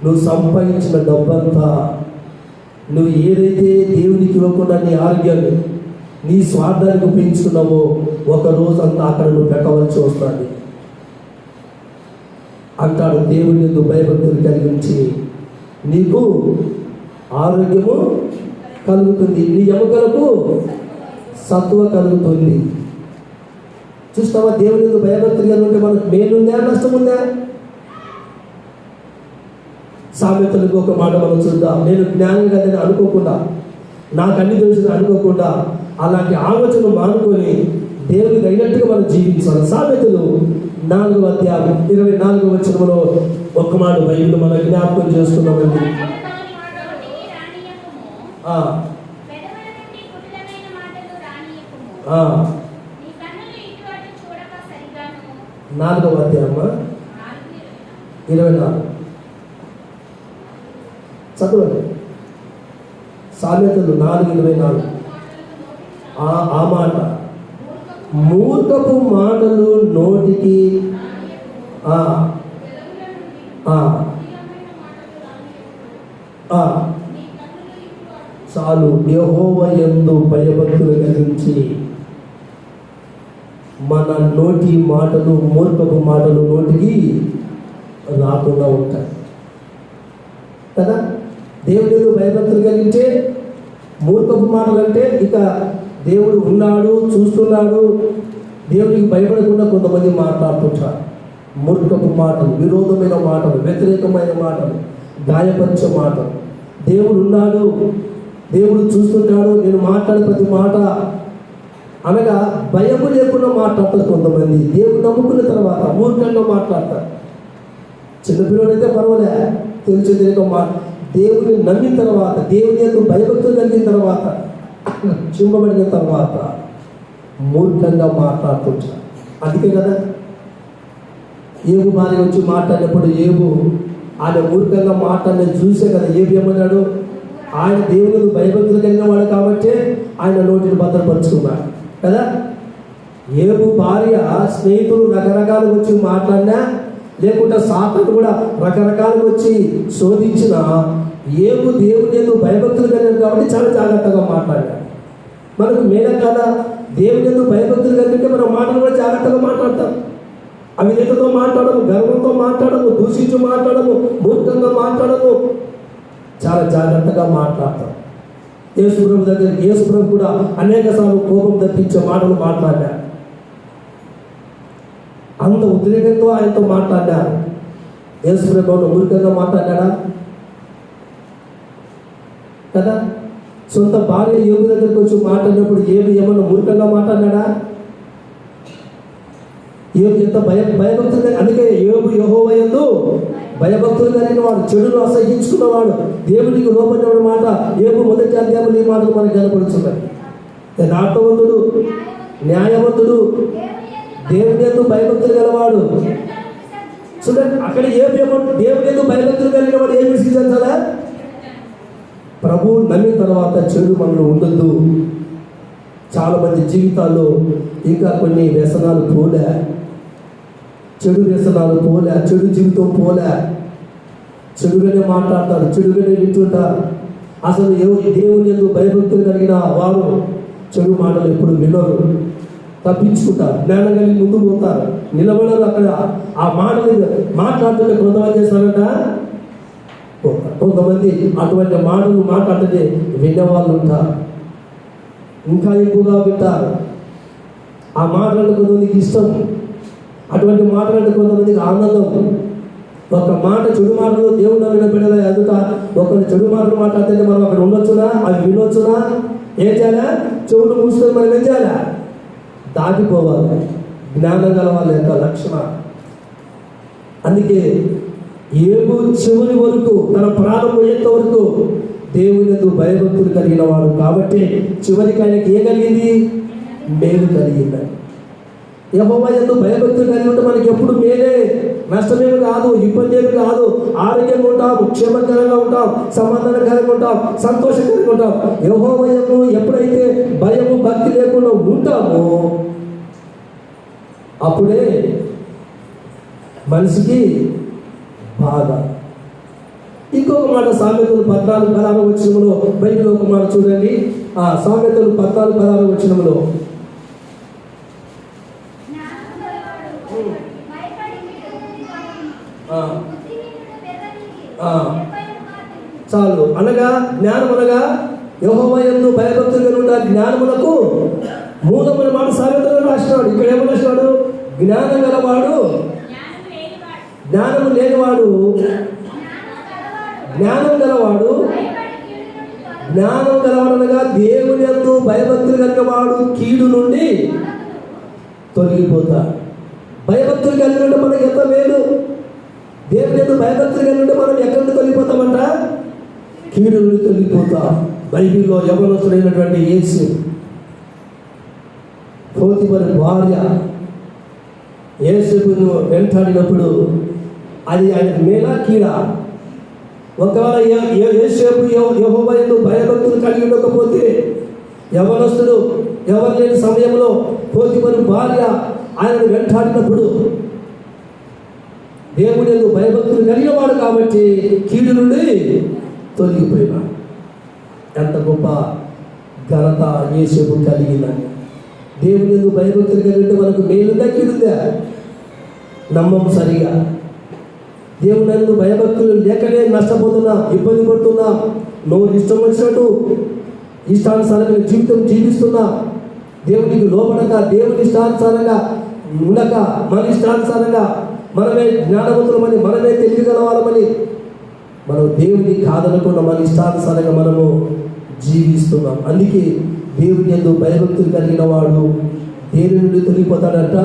నువ్వు సంపాదించిన డబ్బంతా, నువ్వు ఏదైతే దేవునికి ఇవ్వకుండా నీ ఆరోగ్యాన్ని, నీ స్వార్థానికి ఉపయోగించుకున్నావో ఒక రోజు అంతా అక్కడ నువ్వు పెట్టవలసి వస్తుంది అంటాడు. దేవుని యందు భయభక్తులు కలిగించి నీకు ఆరోగ్యము కలుగుతుంది, నీ ఎముకలకు సత్వ కలుగుతుంది. చూస్తావా? దేవుని యందు భయభక్తులు కలిగి ఉంటే మనకు మేలుందా, నష్టం ఉందా? సామెతలకు ఒక మాట మనం చూద్దాం. నేను జ్ఞానం కదని అనుకోకుండా, నాకు అన్ని తెలుసు అనుకోకుండా, అలాంటి ఆలోచన మానుకొని దేవునికి అయినట్టుగా మనం జీవించాలి. సామెతలు 4వ అధ్యాయం 24వ వచనంలో ఒక్క మాట బైబిల్ మనం జ్ఞాపకం చేసుకున్నామండి. నాలుగవ అధ్యాయం 24 చదవండి. సామెతలు 4:24. ఆ మాట, మూర్ఖపు మాటలు నోటికి చాలు. యెహోవా యందు భయభక్తులు కలిగించి మన నోటి మాటలు, మూర్ఖపు మాటలు నోటికి రాకుండా ఉంటాయి కదా. దేవుని యందు భయభక్తులు కలిగించే మూర్ఖపు మాటలు అంటే ఇక దేవుడు ఉన్నాడు, చూస్తున్నాడు, దేవుడికి భయపడకుండా కొంతమంది మాట్లాడుతుంటారు. మూర్ఖపు మాటలు, విరోధమైన మాటలు, వ్యతిరేకమైన మాటలు, గాయపరిచే మాటలు. దేవుడు ఉన్నాడు, దేవుడు చూస్తుంటాడు, నేను మాట్లాడే ప్రతి మాట అనగా భయము లేకుండా మాట్లాడతారు కొంతమంది. దేవుడు నమ్ముకున్న తర్వాత మూర్ఖంగా మాట్లాడతారు. చిన్నపిల్లడైతే పర్వాలే, తెలిసి తెలియక దేవుడిని నమ్మిన తర్వాత, దేవుని యొక్క భయభక్తులు కలిగిన తర్వాత, చింపబడిన తర్వాత మూర్ఖంగా మాట్లాడుతుంటారు. అందుకే కదా ఏబు భార్య వచ్చి మాట్లాడినప్పుడు ఏబు ఆయన మూర్ఖంగా మాట్లాడిన చూసే కదా ఏబు ఏమన్నాడు, ఆయన దేవుని భయభక్తులు కలిగిన వాడు కాబట్టి ఆయన నోటిని భద్రపరుచుకున్నాడు కదా. ఏబు భార్య స్నేహితులు రకరకాలు వచ్చి మాట్లాడినా, లేకుంటే సాతాను కూడా రకరకాలు వచ్చి శోధించిన, ఏబు దేవుని ఎందుకు భయభక్తులు కలిగాడు కాబట్టి చాలా జాగ్రత్తగా మాట్లాడాడు. మనకు మేడం కదా, దేవుని ఎందుకు భయభక్తులు కలిగితే మన మాటలు కూడా జాగ్రత్తగా మాట్లాడతాం. అవినీతితో మాట్లాడము, గర్వంతో మాట్లాడము, దూషించి మాట్లాడము, మూర్ఖంగా మాట్లాడము, చాలా జాగ్రత్తగా మాట్లాడతాం. యేసుప్రభు దగ్గర యేసుప్రభు కూడా అనేక సార్లు కోపం తప్పించే మాటలు మాట్లాడారు. అంత ఉద్రేకంతో ఆయనతో మాట్లాడారు. యేసుప్రభు మూర్ఖంగా మాట్లాడాడా కదా. సొంత భార్య ఏబు దగ్గరికి వచ్చి మాట్లాడినప్పుడు ఏబు ఏమన్నా మూర్ఖంగా మాట్లాడాడా? ఏబు ఎంత భయభక్తులు, అందుకే ఏబు యెహోవా యందు భయభక్తులు కలిగిన వాడు, చెడును అసహించుకున్నవాడు, దేవునికి లోబడిన మాట ఏబు మొదటి అధ్యాయంలో ఈ మాటలు మనకు కనపడుతున్నాయి. యథార్థవంతుడు, న్యాయవంతుడు, దేవుని యందు భయభక్తులు గలవాడు. చూడండి అక్కడ ఏబు ఏమంటు, దేవుని యందు భయభక్తులు కలిగిన వాడు ఏం విశ్వసించాలా? ప్రభువు నమ్మిన తర్వాత చెడు మనలో ఉండొద్దు. చాలామంది జీవితాల్లో ఇంకా కొన్ని వ్యసనాలు పోలే, చెడు వ్యసనాలు పోలే, చెడు జీవితం పోలే, చెడుగానే మాట్లాడతారు, చెడుగానే వింటుంటారు. అసలు దేవుని యందు భయభక్తులు కలిగిన వారు చెడు మాటలు ఎప్పుడు వినరు, తప్పించుకుంటారు, జ్ఞానం కలిగి ముందు పోతారు, నిలబడరు. అక్కడ ఆ మాటలు మాట్లాడుతుంటే కొంతమంది చేస్తారట, కొంతమంది అటువంటి మాటలు మాట్లాడితే వినేవాళ్ళు ఉంటారు, ఇంకా ఎక్కువగా వింటారు. ఆ మాటలు కొంతమందికి ఇష్టం, అటువంటి మాటలంటే కొంతమందికి ఆనందం. ఒక మాట చెడు మాటలు దేవుడు నమ్మిన బిడ్డల ఎదుట ఒకరు చెడు మాటలు మాట్లాడితే మనం అక్కడ ఉండొచ్చునా, అవి వినొచ్చునా? ఏం చేయాలా? చెవులు మూసుకొని మనం ఏం చేయాలా? దాటిపోవాలి. జ్ఞానం గల వాళ్ళ యొక్క లక్షణం. అందుకే ఏబు చివరి వరకు, తన ప్రాణం పోయేంత వరకు దేవుని యందు భయభక్తులు కలిగిన వాడు కాబట్టి చివరికి ఆయనకి ఏం కలిగింది? మేలు కలిగింది. యెహోవా యందు భయభక్తులు కలిగి ఉంటే మనకి ఎప్పుడు మేలే, నష్టమేమి కాదు, ఇబ్బంది ఏమి కాదు. ఆరోగ్యంగా ఉంటాం, క్షేమకరంగా ఉంటాం, సమాధానకరంగా ఉంటాం, సంతోషకరంగా ఉంటాం. యెహోవా యందు ఎప్పుడైతే భయము భక్తి లేకుండా ఉంటామో అప్పుడే మనిషికి బాధ. ఇంకొక మాట సామెతలు 14:16 వచనంలో, బైబిల్ ఒక మాట చూడండి. ఆ సామెతలు 14:16 వచనంలో, చాలు అనగా జ్ఞానం అనగా యెహోవా యందు భయభక్తులు కలిగి ఉండాలి. జ్ఞానమునకు మూలమైన మాట సామెతలు రాసినాడు. ఇక్కడ ఏమో రాసినాడు? జ్ఞానం గలవాడు, జ్ఞానం లేనివాడు, జ్ఞానం గలవాడు, జ్ఞానం గలవాడనగా దేవుని యందు భయభక్తులు కలిగిన వాడు కీడు నుండి తొలగిపోతాడు. భయభక్తులు కలిగి ఉంటే మనకి ఎంత మేలు. దేవుని యందు భయభక్తులు కలిగి ఉంటే మనం ఎక్కడి నుండి తొలగిపోతామంట? కీడు నుండి తొలగిపోతాం. బైబిల్లో యవనస్తుడైనటువంటి యేసు పోతిఫరు భార్య యేసును వెంటాడినప్పుడు అది ఆయనకు మేలా కీడా? ఒకవేళ యేసేపు యెహోవా యందు భయభక్తులు కలిగి ఉండకపోతే, యవనస్తుడు ఎవరు లేని సమయంలో పోతిఫరు భార్య ఆయనను వెంటాడినప్పుడు దేవుని యందు భయభక్తులు కలిగిన వాడు కాబట్టి కీడు నుండి తొలగిపోయినాడు. ఎంత గొప్ప ఘనత యేసేపు కలిగిందని. దేవుని యందు భయభక్తులు కలిగితే మనకు మేలుందా కీడుందా? నమ్మము సరిగా. దేవుని యందు భయభక్తులు లేకనే నష్టపోతున్నాం, ఇబ్బంది పడుతున్నాం. నోరు ఇష్టం వచ్చినట్టు ఇష్టానుసారంగా జీవితం జీవిస్తున్నా, దేవునికి లోపడక, దేవుని ఇష్టానుసారంగా ఉండక, మన ఇష్టానుసారంగా మనమే జ్ఞానవంతులమని, మనమే తెలియగలవాలమని మనం దేవుని కాదనకుండా మన ఇష్టానుసారంగా మనము జీవిస్తున్నాం. అందుకే దేవుని యందు భయభక్తులు కలిగిన వాడు దేని నుండి తొలగిపోతాడంట?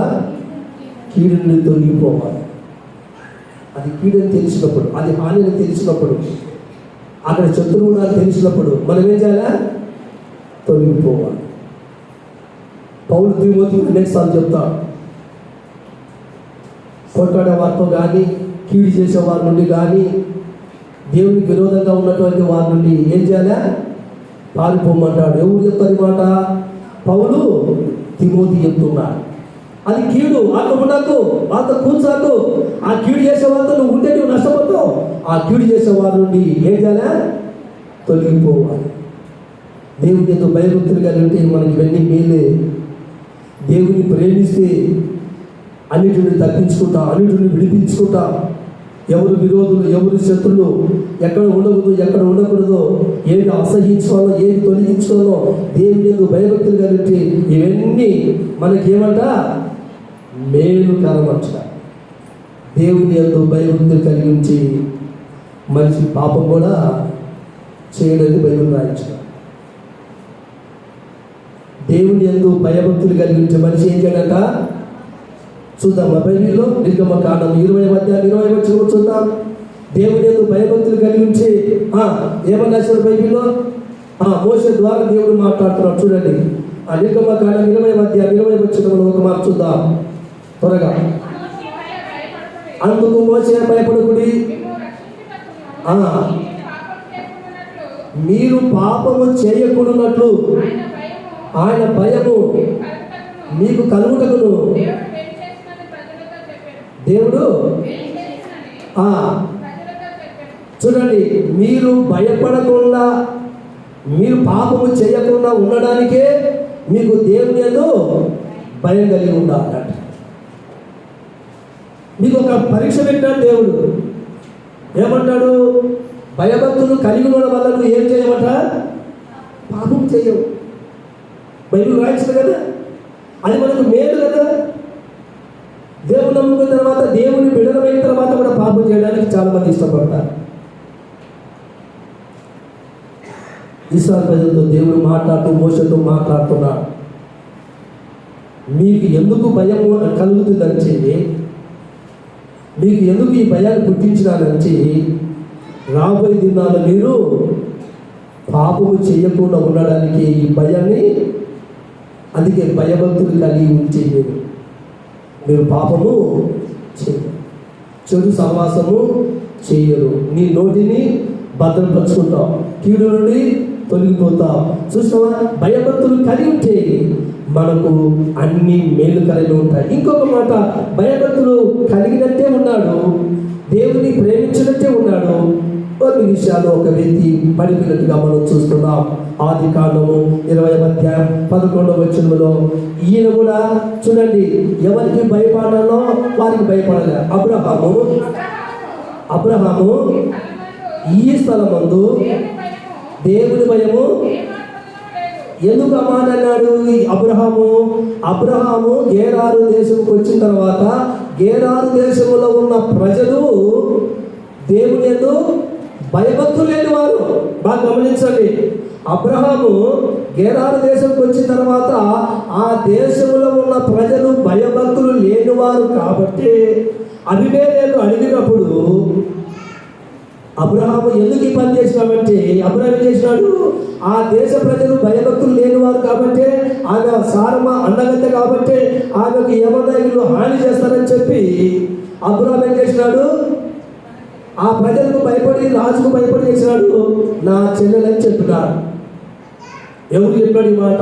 కీడు నుండి తొలగిపోవాలి. అది కీడని తెలిసినప్పుడు, అది హానిని తెలిసినప్పుడు, అక్కడ శత్రువు నాకు తెలిసినప్పుడు మనం ఏం చేయాలా? తొలగిపోవాలి. పౌలు తిమోతికి అనేకసార్లు చెప్తాడు, కొట్టాడే వారితో కానీ, కీడు చేసే వారి నుండి కానీ, దేవునికి విరోధంగా ఉన్నటువంటి వారి నుండి ఏం చేయాలా? పారిపోమంటాడు. ఎవరు చెప్తారు మాట? పౌలు తిమోతి చెప్తున్నాడు. అది కీడు, అక్కడ ఉండకు, వాళ్ళతో కూర్చాకు. ఆ కీడు చేసే వాళ్ళతో నువ్వు ఉంటే నువ్వు నష్టపోతావు. ఆ కీడు చేసే వారి నుండి ఏం చేయాలా? తొలగిపోవాలి. దేవుని ఎంతో భయభక్తులు కలిగి ఉంటే మనకి ఇవన్నీ మేలే. దేవుని ప్రేమిస్తే అన్నిటిని తప్పించుకుంటా, అన్నిటిని విడిపించుకుంటా. ఎవరు విరోధులు, ఎవరు శత్రులు, ఎక్కడ ఉండకూడదు, ఎక్కడ ఉండకూడదు, ఏది అసహించుకోవాలో, ఏది తొలగించుకోవాలో దేవుని ఎందు భయభక్తులు కలిగి ఇవన్నీ మనకేమంట? మేలుకరమంట. దేవుని యందు భయభక్తులు కలిగి ఉంచి మనిషి పాపం కూడా చేయడానికి బైబిల్ రాయించాడు. దేవుని యందు భయభక్తులు కలిగి ఉంచి మనిషి ఏం చేయడంట? చూద్దాం బైబిల్లో నిర్గమకాండం 20 చూద్దాం. దేవుని యందు భయభక్తులు కలిగి ఉంచి ఏమన్నా బైబిల్లో మోషే ద్వారా దేవుడు మాట్లాడుతున్నాడు. చూడండి, నిర్గమకాండం 20 ఒక మాట చూద్దాం త్వరగా. అందుకు మోషే భయపడకుడి, మీరు పాపము చేయకూడనట్లు ఆయన భయము మీకు కలుగుటకును దేవుడు చూడండి, మీరు భయపడకుండా, మీరు పాపము చేయకుండా ఉండడానికే మీకు దేవుని యందు భయం కలిగి ఉండాలట. మీకు ఒక పరీక్ష పెట్టాడు దేవుడు. ఏమంటాడు? భయభక్తులు కలిగి ఉండడం వల్ల నువ్వు ఏం చేయమంట? పాపం చేయవు. బైబిల్ రాయించదు కదా, అది మనకు మేలు కదా. దేవుడు నమ్ముకున్న తర్వాత, దేవుని బిడలమైన తర్వాత కూడా పాపం చేయడానికి చాలా మంది ఇష్టపడతారు. ఇశ్రాయేలు ప్రజలతో దేవుడు మోషేతో మాట్లాడుతున్నాడు. మీకు ఎందుకు భయం కలుగుతుందని, మీకు ఎందుకు ఈ భయాన్ని పుట్టించినానని, రాబోయే దినాలు మీరు పాపము చేయకుండా ఉండడానికి ఈ భయాన్ని, అందుకే భయభక్తులు కలిగి ఉంచి మీరు పాపము చేయరు, చెడు సహవాసము చేయరు, నీ నోటిని భద్రపరుచుకుంటావు, కీడు నుండి తొలగిపోతావు. చూసావా? భయభక్తులు కలిగి ఉంటే మనకు అన్ని మేలు కలిగి ఉంటాయి. ఇంకొక మాట, భయభక్తులు కలిగినట్టే ఉన్నాడు, దేవుని ప్రేమించినట్టే ఉన్నాడు. కొన్ని విషయాలు ఒక వ్యక్తి పడిపోయినట్టుగా మనం చూస్తున్నాం. ఆదికాండము 20:11 ఈయన కూడా చూడండి, ఎవరికి భయపడాలో వారికి భయపడలే. అబ్రహాము ఈ స్థలమందు దేవుని భయము ఎందుకు ఆ మాట అన్నాడు? అబ్రహాము గేరారు దేశంకి వచ్చిన తర్వాత గేరారు దేశంలో ఉన్న ప్రజలు దేవుని యందు భయభక్తులు లేని వారు. బాగా గమనించండి, అబ్రహాము గేరారు దేశంకి వచ్చిన తర్వాత ఆ దేశంలో ఉన్న ప్రజలు భయభక్తులు లేనివారు కాబట్టి అబీమెలెకు అడిగినప్పుడు అబ్రహాము ఎందుకు ఈ పని చేసినామంటే, అబ్రహాము చేసినాడు, ఆ దేశ ప్రజలు భయభక్తులు లేనివారు కాబట్టి, ఆమె సారమ అందగత్త కాబట్టి ఆమెకు ఏమన్నా వీళ్ళు హాని చేస్తారని చెప్పి అబ్రహాము ఏం చేసినాడు? ఆ ప్రజలకు భయపడి, రాజుకు భయపడి చేసినాడు, నా చెల్లెలని చెప్పినాడు. ఎవరు చెప్పాడు ఈ మాట?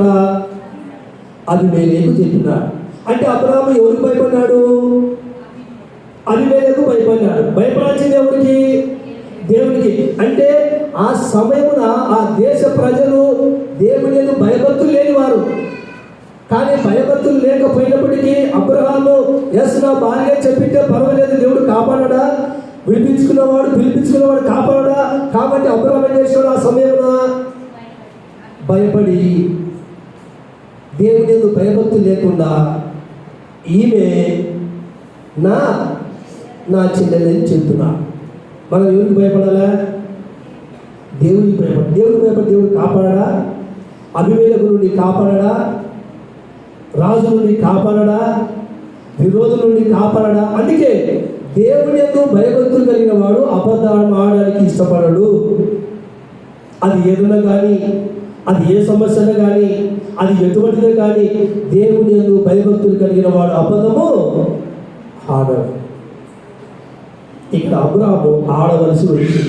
అబీమెలెకు చెప్పినాడు. అంటే అబ్రహాము ఎవరికి భయపడ్డాడు? అబీమెలెకు భయపడ్డాడు. భయపడాల్సింది ఎవరికి? దేవునికి. అంటే ఆ సమయమున ఆ దేశ ప్రజలు దేవుని యందు భయభక్తులు లేనివారు. కానీ భయభక్తులు లేకపోయినప్పటికీ అబ్రహాము నా భార్య చెప్పింటే పర్వాలేదు, దేవుడు కాపాడా, పిలిపించుకున్నవాడు కాపాడా. కాబట్టి అబ్రహాము ఏం చేసినాడు? ఆ సమయమున భయపడి, దేవుని యందు భయభక్తులు లేకుండా ఈమె నా నా చెల్లెలని చెప్తున్నా. మనం ఎవరికి భయపడాలా? దేవునికి భయపడ. దేవుడు కాపాడడా? అభిమేలకు నుండి కాపాడడా? రాజు నుండి కాపాడడా? విరోధుల నుండి కాపాడడా? అందుకే దేవుని యందు భయభక్తులు కలిగిన వాడు అబద్ధాలు ఆడడానికి ఇష్టపడడు. అది ఏదైనా కానీ, అది ఏ సమస్యలో కానీ, అది ఎటువంటిదో కానీ, దేవుని యందు భయభక్తులు కలిగిన వాడు అబద్ధము ఆడడు. ఇక్కడ అబ్రాహాము ఆడవలసి వచ్చింది.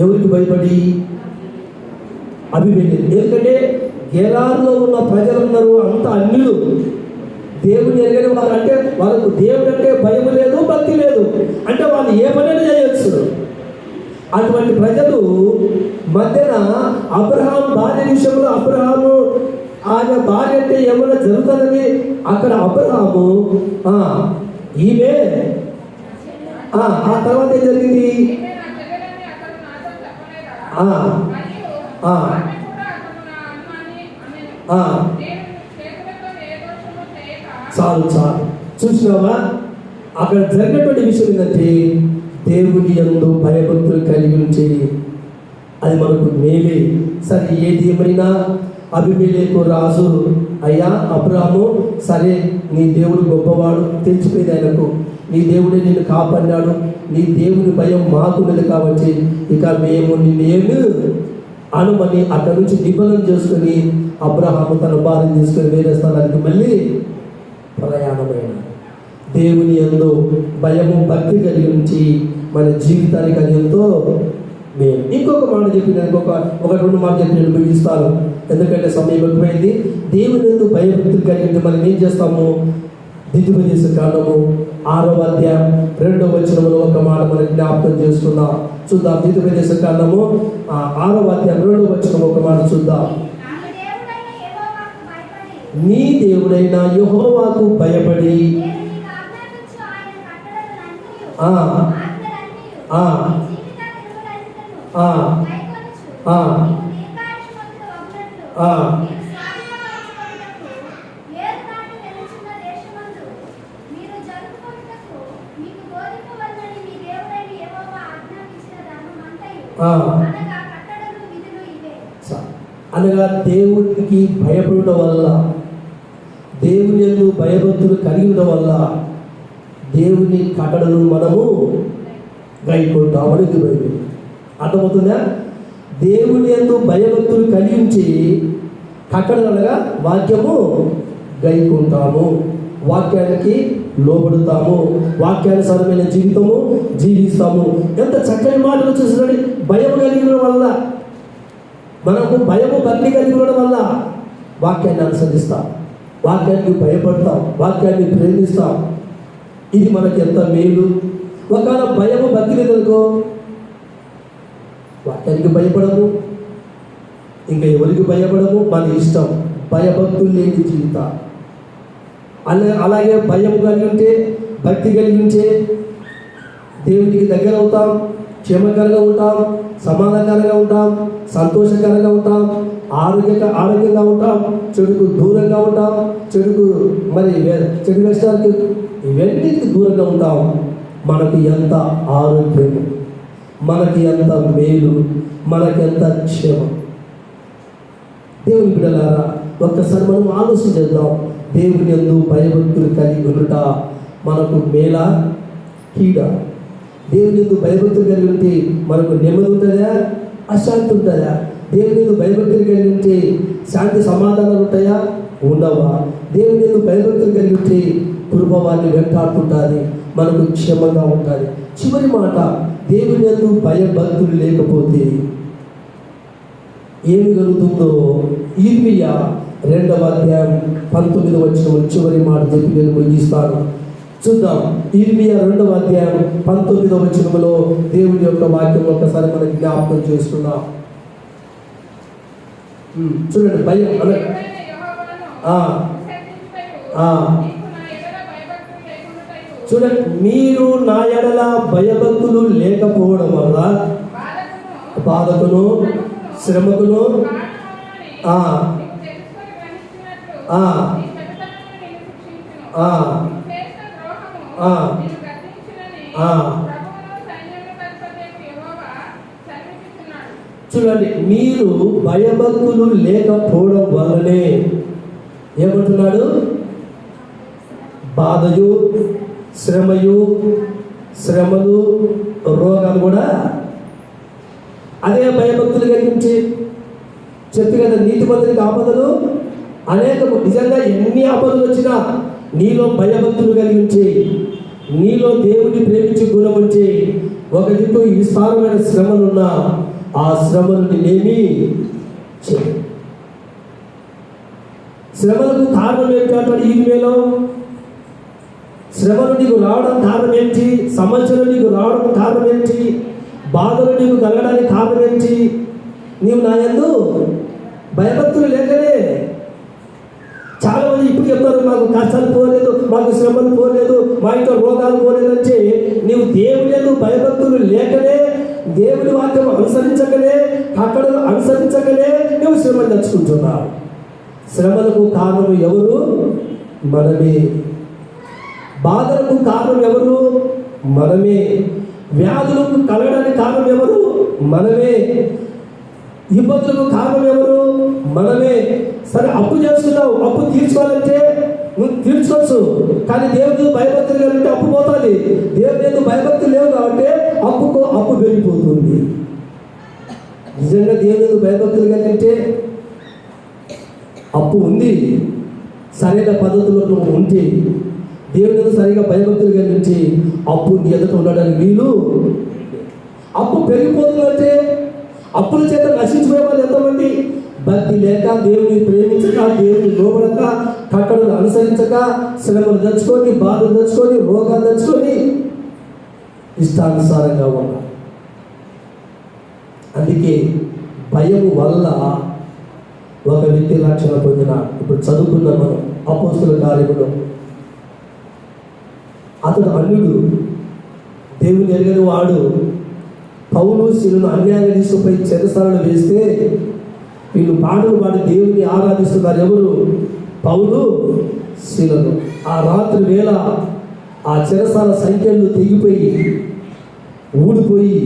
ఎవరికి భయపడి? అభిమేలెకు. ఎందుకంటే గెరారులో ఉన్న ప్రజలందరూ అంత అన్యులు, దేవుని ఎరగని వారు. అంటే వాళ్ళకు దేవుడు అంటే భయం లేదు, భక్తి లేదు. అంటే వాళ్ళు ఏ పనైనా చేయొచ్చు. అటువంటి ప్రజలు మధ్యన అబ్రహాం భార్య విషయంలో అబ్రహాము ఆయన భార్య అంటే ఏమైనా జరుగుతుందని అక్కడ అబ్రహాము ఈమె ఆ తర్వాత ఏం జరిగింది? చాలు చూసినావా? అక్కడ జరిగినటువంటి విషయం ఏంటంటే దేవుని యందు భయభక్తులు కలిగి ఉంచి అది మనకు మేలే. సరే, ఏది ఏమైనా అభిమేలెకు రాజు, అయ్యా అబ్రాహాము, సరే నీ దేవుడు గొప్పవాడు తెలిసిపోయింది ఆయనకు. నీ దేవుడే నిన్ను కాపాడినాడు, నీ దేవుని భయం మాకున్నది కాబట్టి ఇక మేము నిన్నేమి అనుమని అక్కడి నుంచి నిబంధన చేసుకుని అబ్రహాము తన భార్యను తీసుకొని వేరే స్థలానికి మళ్ళీ ప్రయాణమైన. దేవుని యందు భయము భక్తి కలిగి ఉంచి మన జీవితానికి అది ఎంతో మేము. ఇంకొక మాట చెప్పి నేను ఒక 2 మాట చెప్పి నేను ముగిస్తాను, ఎందుకంటే సమయం ఎక్కువైంది. దేవుని యందు భయభక్తులు కలిగి మనం ఏం చేస్తాము? ద్వితీయోపదేశకాండము 6వ అధ్యాయం 2వ వచనంలో ఒక మాట మనం జ్ఞాపకం చేసుకుందాం. చూద్దాం. ద్వితీయోపదేశకాండము 6వ అధ్యాయం 2వ వచనం ఒక మాట చూద్దాం. నీ దేవుడైన యెహోవాకు భయపడి అనగా దేవునికి భయపడటం వల్ల, దేవుని యందు భయభక్తులు కలిగి ఉండడం వల్ల దేవుని కట్టడలు మనము గైకొంటామని బైబిల్. అర్థమవుతుందా? దేవుని యందు భయభక్తులు కలిగించి కట్టడలు అనగా వాక్యము గైకొంటాము, వాక్యానికి లోబడుతాము, వాక్యానుసారమైన జీవితము జీవిస్తాము. ఎంత చక్కని మాటలు చూసినది. భయం కలిగిన వల్ల, మనకు భయము భక్తి కలిగి ఉండడం వల్ల వాక్యాన్ని అనుసరిస్తాం, వాక్యానికి భయపడతాం, వాక్యాన్ని ప్రేమిస్తాం. ఇది మనకి ఎంత మేలు. ఒకవేళ భయము భక్తి లేదనుకో, వాక్యానికి భయపడము, ఇంకా ఎవరికి భయపడము, మన ఇష్టం. భయభక్తులు లేని జీవితం. అలాగే భయం కలిగి ఉంటే, భక్తి కలిగి ఉంటే దేవునికి దగ్గర అవుతాం, క్షేమకరంగా ఉంటాం, సమాధానకరంగా ఉంటాం, సంతోషకరంగా ఉంటాం, ఆరోగ్యంగా ఉంటాం, చెడుకు దూరంగా ఉంటాం, చెడు వ్యసనాలకు ఇవన్నిటికి దూరంగా ఉంటాం. మనకి ఎంత ఆరోగ్యం, మనకి ఎంత మేలు, మనకి ఎంత క్షేమం. దేవుని బిడ్డలారా, ఒక్కసారి మనం ఆలోచన చేద్దాం. దేవుని యందు భయభక్తులు కలిగి ఉండుట మనకు మేలా కీడా? దేవుని యందు భయభక్తులు కలిగి ఉంటే మనకు నెమ్మది ఉంటుందా, అశాంతి ఉంటుందా? దేవుని యందు భయభక్తులు కలిగి ఉంటే శాంతి సమాధానాలు ఉంటాయా, ఉండవా? దేవుని యందు భయభక్తులు కలిగి ఉంటే కృపవాన్ని వెంటాడుతుంటుంది, మనకు క్షేమంగా ఉంటుంది. చివరి మాట, దేవుని యందు భయభక్తులు లేకపోతే ఏమి కలుగుతుందో ఇర్మియా 2వ అధ్యాయం 19వ వచనం చివరి మాట చెప్పి నేను ముగిస్తాను. చూద్దాం. ఇర్మియా 2వ అధ్యాయం 19వ వచనంలో దేవుని యొక్క వాక్యం ఒకసారి మనకి జ్ఞాపకం చేసుకుందాం. చూడండి. భయం చూడండి, మీరు నా ఎడల భయభక్తులు లేకపోవడం వల్ల బాధకును శ్రమకును చూడండి, మీరు భయభక్తులు లేకపోవడం వల్లనే ఏమంటున్నాడు? బాధయు, శ్రమలు, రోగాలు కూడా అదే భయభక్తులు కలిగించి చెప్పి కదా, నీతిమంతునికి ఆపదలు అనేకము. నిజంగా ఎన్ని ఆపదలు వచ్చినా నీలో భయభక్తులు కలిగించి, నీలో దేవుడిని ప్రేమించి గుణం ఉంచి, ఒక దిక్కు విస్తారమైన శ్రమలున్నా ఆ శ్రమలు నేనేమి చేయవు. శ్రమలకు కారణం ఏంటి అంటాడు ఈమెలో. శ్రమలు నీకు రావడం కారణం ఏంటి? సమస్యలు నీకు రావడం కారణం ఏంటి? బాధలు నీకు కలగడానికి కారణం ఏంటి? నీవు నా యందు భయభక్తులు లేకనే. చాలా మంది ఇప్పుడు చెప్తారు, మాకు కష్టాలు పోలేదు, మాకు శ్రమలు పోలేదు, మా ఇంట్లో రోగాలు పోలేదంటే నీవు దేవుని యందు భయభక్తులు లేకనే, దేవుని వాక్యం అనుసరించకనే, కట్టడలు అనుసరించకనే నువ్వు శ్రమలు తెచ్చుకుంటున్నావు. శ్రమలకు కారణం ఎవరు? మనమే. బాధలకు కారణం ఎవరు? మనమే. వ్యాధులకు కలగడానికి కారణం ఎవరు? మనమే. ఇబ్బందులకు కారణం ఎవరు? మనమే. సరే, అప్పు చేస్తున్నావు, అప్పు తీర్చుకోవాలంటే నువ్వు తీర్చుకోవచ్చు, కానీ దేవుడు భయభక్తులు కలిగితే అప్పు పోతుంది. దేవుడు భయభక్తులు లేవు కాబట్టి అప్పు పెరిగిపోతుంది. నిజంగా దేవుడు భయభక్తులు కలిగితే అప్పు ఉంది, సరైన పద్ధతుల్లో ఉంటే, దేవుడు సరిగా భయభక్తులు కలిగించి అప్పు నీ ఎదుట ఉండడానికి వీలు. అప్పు పెరిగిపోతుందంటే అప్పుల చేత నశించిపోయే వాళ్ళు ఎంతమంది? భక్తి లేక, దేవుని ప్రేమించక, దేవుని లోబడక, కట్టడలు అనుసరించక, శ్రమలు తెచ్చుకొని, బాధలు తెచ్చుకొని, రోగాలు తెచ్చుకొని ఇష్టానుసారంగా ఉన్నారు. అందుకే భయం వల్ల ఒక వ్యక్తి రక్షణ పొందిన. ఇప్పుడు చదువుకున్నాం మనం అపోస్తుల కార్యములో. అతడు అన్యుడు, దేవుని ఎరగని వాడు. పౌలు శీలను అన్యాయంగా తీసుకుపోయి చెరసాలను వేస్తే వీళ్ళు పాటలు పాడి దేవుని ఆరాధిస్తున్నారు. ఎవరు? పౌలు శీలను. ఆ రాత్రి వేళ ఆ చెరసాల సంఖ్యలు తెగిపోయి ఊడిపోయి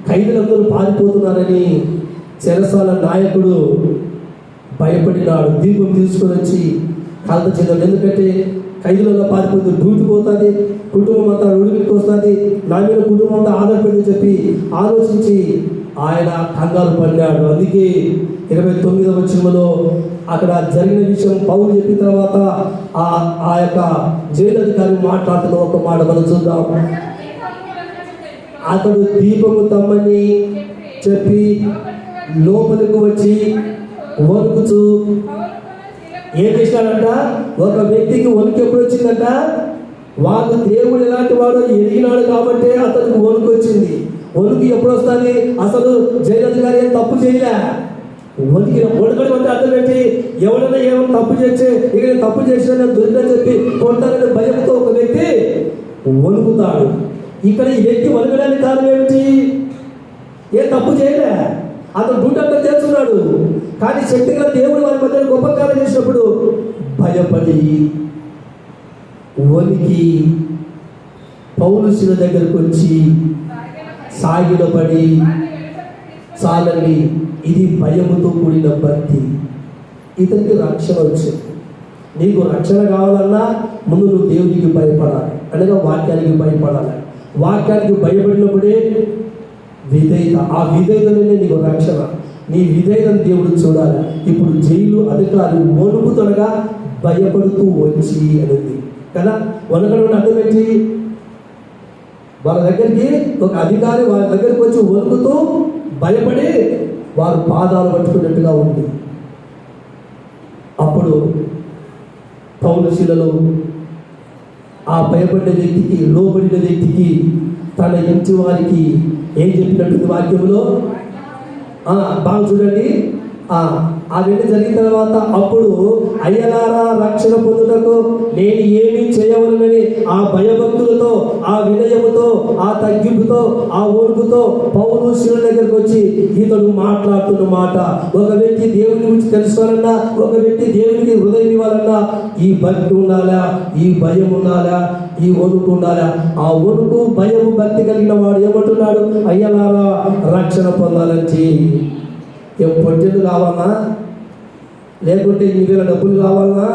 ఖైదీలందరూ పారిపోతున్నారని చెరసాల నాయకుడు భయపడినాడు. దీపం తీసుకొని వచ్చి కాల్త చెందాడు. ఎందుకంటే ఖైదీలలో పారిపోతే డ్యూటీ పోతుంది, కుటుంబం అంతా ఉడికి వస్తుంది, నా మీద కుటుంబం అంతా ఆధారపడి చెప్పి ఆలోచించి ఆయన కంగారు పడినాడు. అందుకే 29వ వచనంలో అక్కడ జరిగిన విషయం పౌలు చెప్పిన తర్వాత ఆ యొక్క జైలు అధికారి మాట్లాడుతున్న ఒక మాట మనం చూద్దాం. అతడు దీపము తమ్మని చెప్పి లోపలికి వచ్చి వణుకుచు ఏం చేసినాడంట? ఒక వ్యక్తికి వణుకు ఎప్పుడు వచ్చిందంట? వాళ్ళు దేవుడు ఎలాంటి వాడో ఎరిగినాడు కాబట్టి అతనికి వణుకు వచ్చింది. వణుకు ఎప్పుడు వస్తుంది? అసలు జైలు అధికారి ఏం తప్పు చేయలే. వణుకడం అంటే అర్థం ఏంటి? ఎవరైనా ఏమైనా తప్పు చేస్తే ఇక నేను తప్పు చేసిన దొరికని చెప్పి కొడతాననే భయంతో ఒక వ్యక్తి వణుకుతాడు. ఇక్కడ ఈ వ్యక్తి వణుకడానికి కారణం ఏమిటి? ఏ తప్పు చేయలే, అతను డ్యూటీ చేస్తున్నాడు. కానీ శక్తిగా దేవుడు వారి మధ్య గొప్ప కార్యం చేసినప్పుడు భయపడి వణికి పౌలు శిల దగ్గరకు వచ్చి సాగిలపడి చాలండి. ఇది భయముతో కూడిన భక్తి. ఇతనికి రక్షణ వచ్చింది. నీకు రక్షణ కావాలన్నా ముందు నువ్వు దేవునికి భయపడాలి, అనగా వాక్యానికి భయపడాలి. వాక్యానికి భయపడినప్పుడే విధేయత. ఆ విధేయతనే నీకు రక్షణ. నీ విధేయతను దేవుడు చూడాలి. ఇప్పుడు జైలు అధికారి వణుకుతోనగా భయపడుతూ వచ్చి అనేది కదా. వణకడం అర్థం ఏంటి? వాళ్ళ దగ్గరికి ఒక అధికారి వాళ్ళ దగ్గరికి వచ్చి వణుకుతూ భయపడి వారు పాదాలు పట్టుకున్నట్టుగా ఉంది. అప్పుడు పౌలు శిలలో ఆ భయపడిన వ్యక్తికి, లోబడిన వ్యక్తికి, తన ఇంటి వారికి ఏం చెప్పినట్టుంది వాక్యంలో? బాగా చూడండి. ఆ రెండు జరిగిన తర్వాత అప్పుడు అయ్యలారా రక్షణ పొందుటకు నేను ఏమీ చేయవలనని ఆ భయభక్తులతో భయముతో, ఆ వినయముతో, ఆ తగ్గింపుతో, ఆ వణుకుతో పౌలు శిలువ దగ్గరికి వచ్చి ఇతడు మాట్లాడుతున్న మాట, ఒక వ్యక్తి దేవుని గురించి తెలుసుకోవాలన్నా, ఒక వ్యక్తి దేవునికి హృదయం ఇవ్వాలన్నా ఈ భక్తి ఉండాలా, ఈ భయం ఉండాలా, ఈ వణుకు ఉండాలా. ఆ వణుకు, భయము, భక్తి కలిగిన వాడు ఏమంటున్నాడు? అయ్యలారా రక్షణ పొందాలని. పొట్టెలు కావాలన్నా, లేకుంటే 2,000 డబ్బులు కావాలన్నా,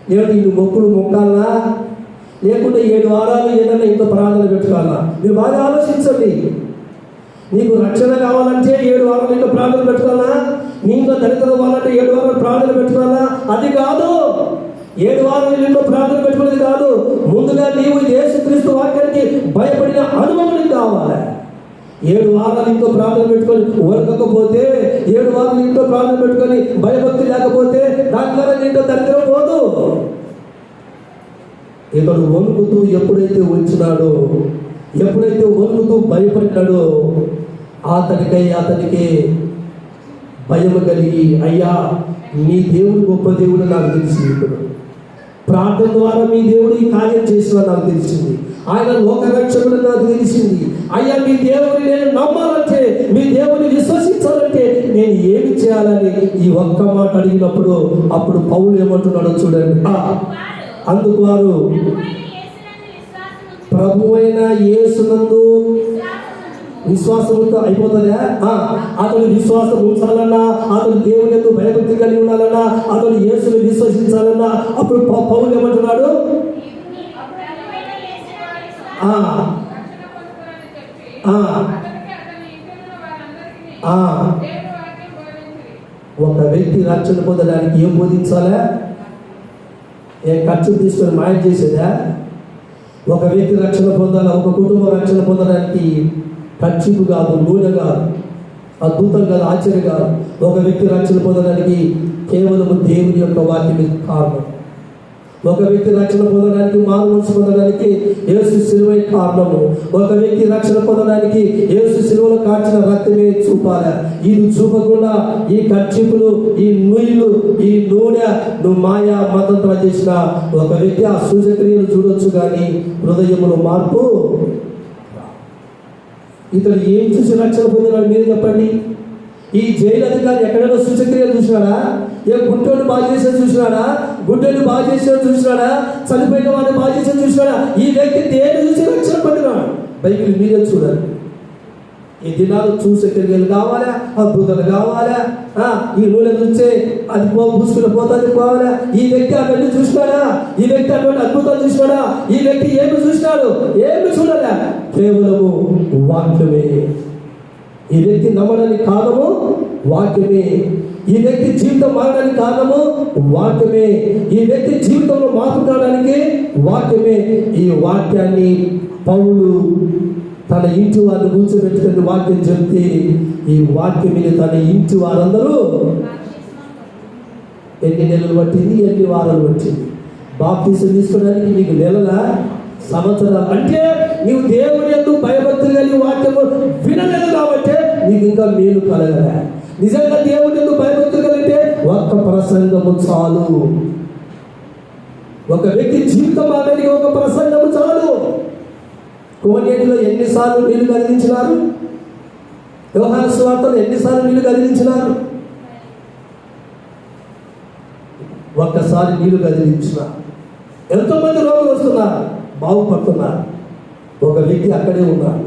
లేకుంటే ఇన్ని మొక్కులు మొక్కాలన్నా, లేకుంటే 7 వారాలు ఏదన్నా ఇంట్లో ప్రార్థన పెట్టుకోవాలన్నా? మీరు బాగా ఆలోచించండి. నీకు రక్షణ కావాలంటే 7 వారాలు ఇంట్లో ప్రార్థన పెట్టుకోవాలా? నీ ఇంట్లో దరిద్రం కావాలంటే 7 వారాలు ప్రార్థన పెట్టుకోవాలా? అది కాదు. 7 వారాలు ఇంట్లో ప్రార్థన పెట్టుకునేది కాదు. ముందుగా నీవు యేసుక్రీస్తు వాక్యానికి భయపడిన అనుభవం నీకు కావాలి. 7 వారాలు ఇంట్లో ప్రార్థన పెట్టుకొని వరకకపోతే, 7 వారాలు ఇంట్లో ప్రార్థన పెట్టుకొని భయభక్తి లేకపోతే దాని ద్వారా నీతో దరిద్రం పోదు. ఇతడు వణుకుతూ ఎప్పుడైతే వచ్చినాడో, ఎప్పుడైతే వణుకుతూ భయపడినాడో, అతనికి భయం కలిగి, అయ్యా మీ దేవుడు గొప్ప దేవుడు నాకు తెలిసింది. ఇప్పుడు ప్రార్థన ద్వారా మీ దేవుడు ఈ కార్యం చేసిన నాకు తెలిసింది. ఆయన లోకరక్షకుడు నాకు తెలిసింది. అయ్యా మీ దేవుడిని నేను నమ్మాలంటే, మీ దేవుడిని విశ్వసించాలంటే నేను ఏమి చేయాలని ఈ ఒక్క మాట అడిగినప్పుడు అప్పుడు పౌలు ఏమంటున్నాడో చూడండి. అందుకు వారు ప్రభువైన యేసునందు విశ్వాసంతో అయిపోతుందా? అతను విశ్వాసం ఉంచాలన్నా, అతను దేవుని ఎందు భయభక్తి కలిగి ఉండాలన్నా, అతను యేసుని విశ్వసించాలన్నా, అప్పుడు పౌలు ఏమంటున్నాడు? ఒక వ్యక్తి రక్షణ పొందడానికి ఏం బోధించాలా? ఏం ఖర్చు తీసుకొని మాయం చేసేదా? ఒక వ్యక్తి రక్షణ పొందాలా, ఒక కుటుంబం రక్షణ పొందడానికి ఖర్చుకు కాదు, నూనె కాదు, అద్భుతం కాదు, ఆశ్చర్యం కాదు. ఒక వ్యక్తి రక్షణ పొందడానికి కేవలం దేవుని యొక్క వాక్యమే కారణం. ఒక వ్యక్తి రక్షణ పొందడానికి, మారు మనసు పొందడానికి యేసు శిలువే కారణము. ఒక వ్యక్తి రక్షణ పొందడానికి యేసు శిలువలో కాచిన రక్తమే చూపాలి. ఇది చూపకుండా ఈ ఖర్చులు, ఈ నూనెలు, ఈ నూనె నువ్వు మాయా మతంత్రం చేసిన ఒక వ్యక్తి ఆ సూచక్రియలు చూడొచ్చు, కానీ హృదయంలో మార్పు. ఇతడు ఏం చూసి రక్షణ పొందినాడు మీరు చెప్పండి? ఈ జైలు అధికారి ఎక్కడైనా సూచక్రియలు చూసినాడా? ఏ గుడ్డోని బాగా చేసేది చూసినాడా? గుడ్డోని బాగా చేసేది చూసినాడా? చనిపోయిన వాడిని బాగా చేసేది చూసినాడా? ఈ వ్యక్తి దేని చూసి రక్షణ పొందినాడు? బైబిల్ మీరే చూడాలి. ఈ దినాలు సూచక్రియలు కావాలా, అద్భుతాలు కావాలా, ఈ నూనె చూస్తే అది పూసుకుని పోతుంది పోవాలా? ఈ వ్యక్తి అవన్నీ చూసినాడా? ఈ వ్యక్తి అటువంటి అద్భుతాలు చూసినాడా? ఈ వ్యక్తి ఏమి చూసినాడు? ఏమి చూడాలా? కేవలము వాక్యమే. ఈ వ్యక్తి నమ్మడానికి కారణము వాక్యమే. ఈ వ్యక్తి జీవితం మారడానికి కారణము వాక్యమే. ఈ వ్యక్తి జీవితంలో మార్పు కావడానికి వాక్యమే. ఈ వాక్యాన్ని పౌలు తన ఇంటి వారిని కూర్చోబెట్టుకుని వాక్యం చెప్తే, ఈ వాక్యం మీద తన ఇంటి వారందరూ ఎన్ని నెలలు పట్టింది, ఎన్ని వారాలు పట్టింది? బాప్తీసం తీసుకోవడానికి నీకు నెలల, సంవత్సరాలు? అంటే నీవు దేవుని యందు భయభక్తులు కలిగి వాక్యము వినలేదు కాబట్టి నీకు ఇంకా మేలు కలగలే. నిజంగా దేవుని యందు భయభక్తులు కలిగితే ఒక్క ప్రసంగము చాలు. ఒక వ్యక్తి జీవితం మారడానికి ఒక ప్రసంగము చాలు. కోనేటిలో ఎన్నిసార్లు నీళ్లు కదిలించినారు? యోహాను సువార్తలో ఎన్నిసార్లు నీళ్లు కదిలించినారు? ఒక్కసారి నీళ్లు కదిలించిన ఎంతోమంది రోగులు వస్తున్నారు, బాగుపడుతున్నారు. ఒక వ్యక్తి అక్కడే ఉన్నాడు.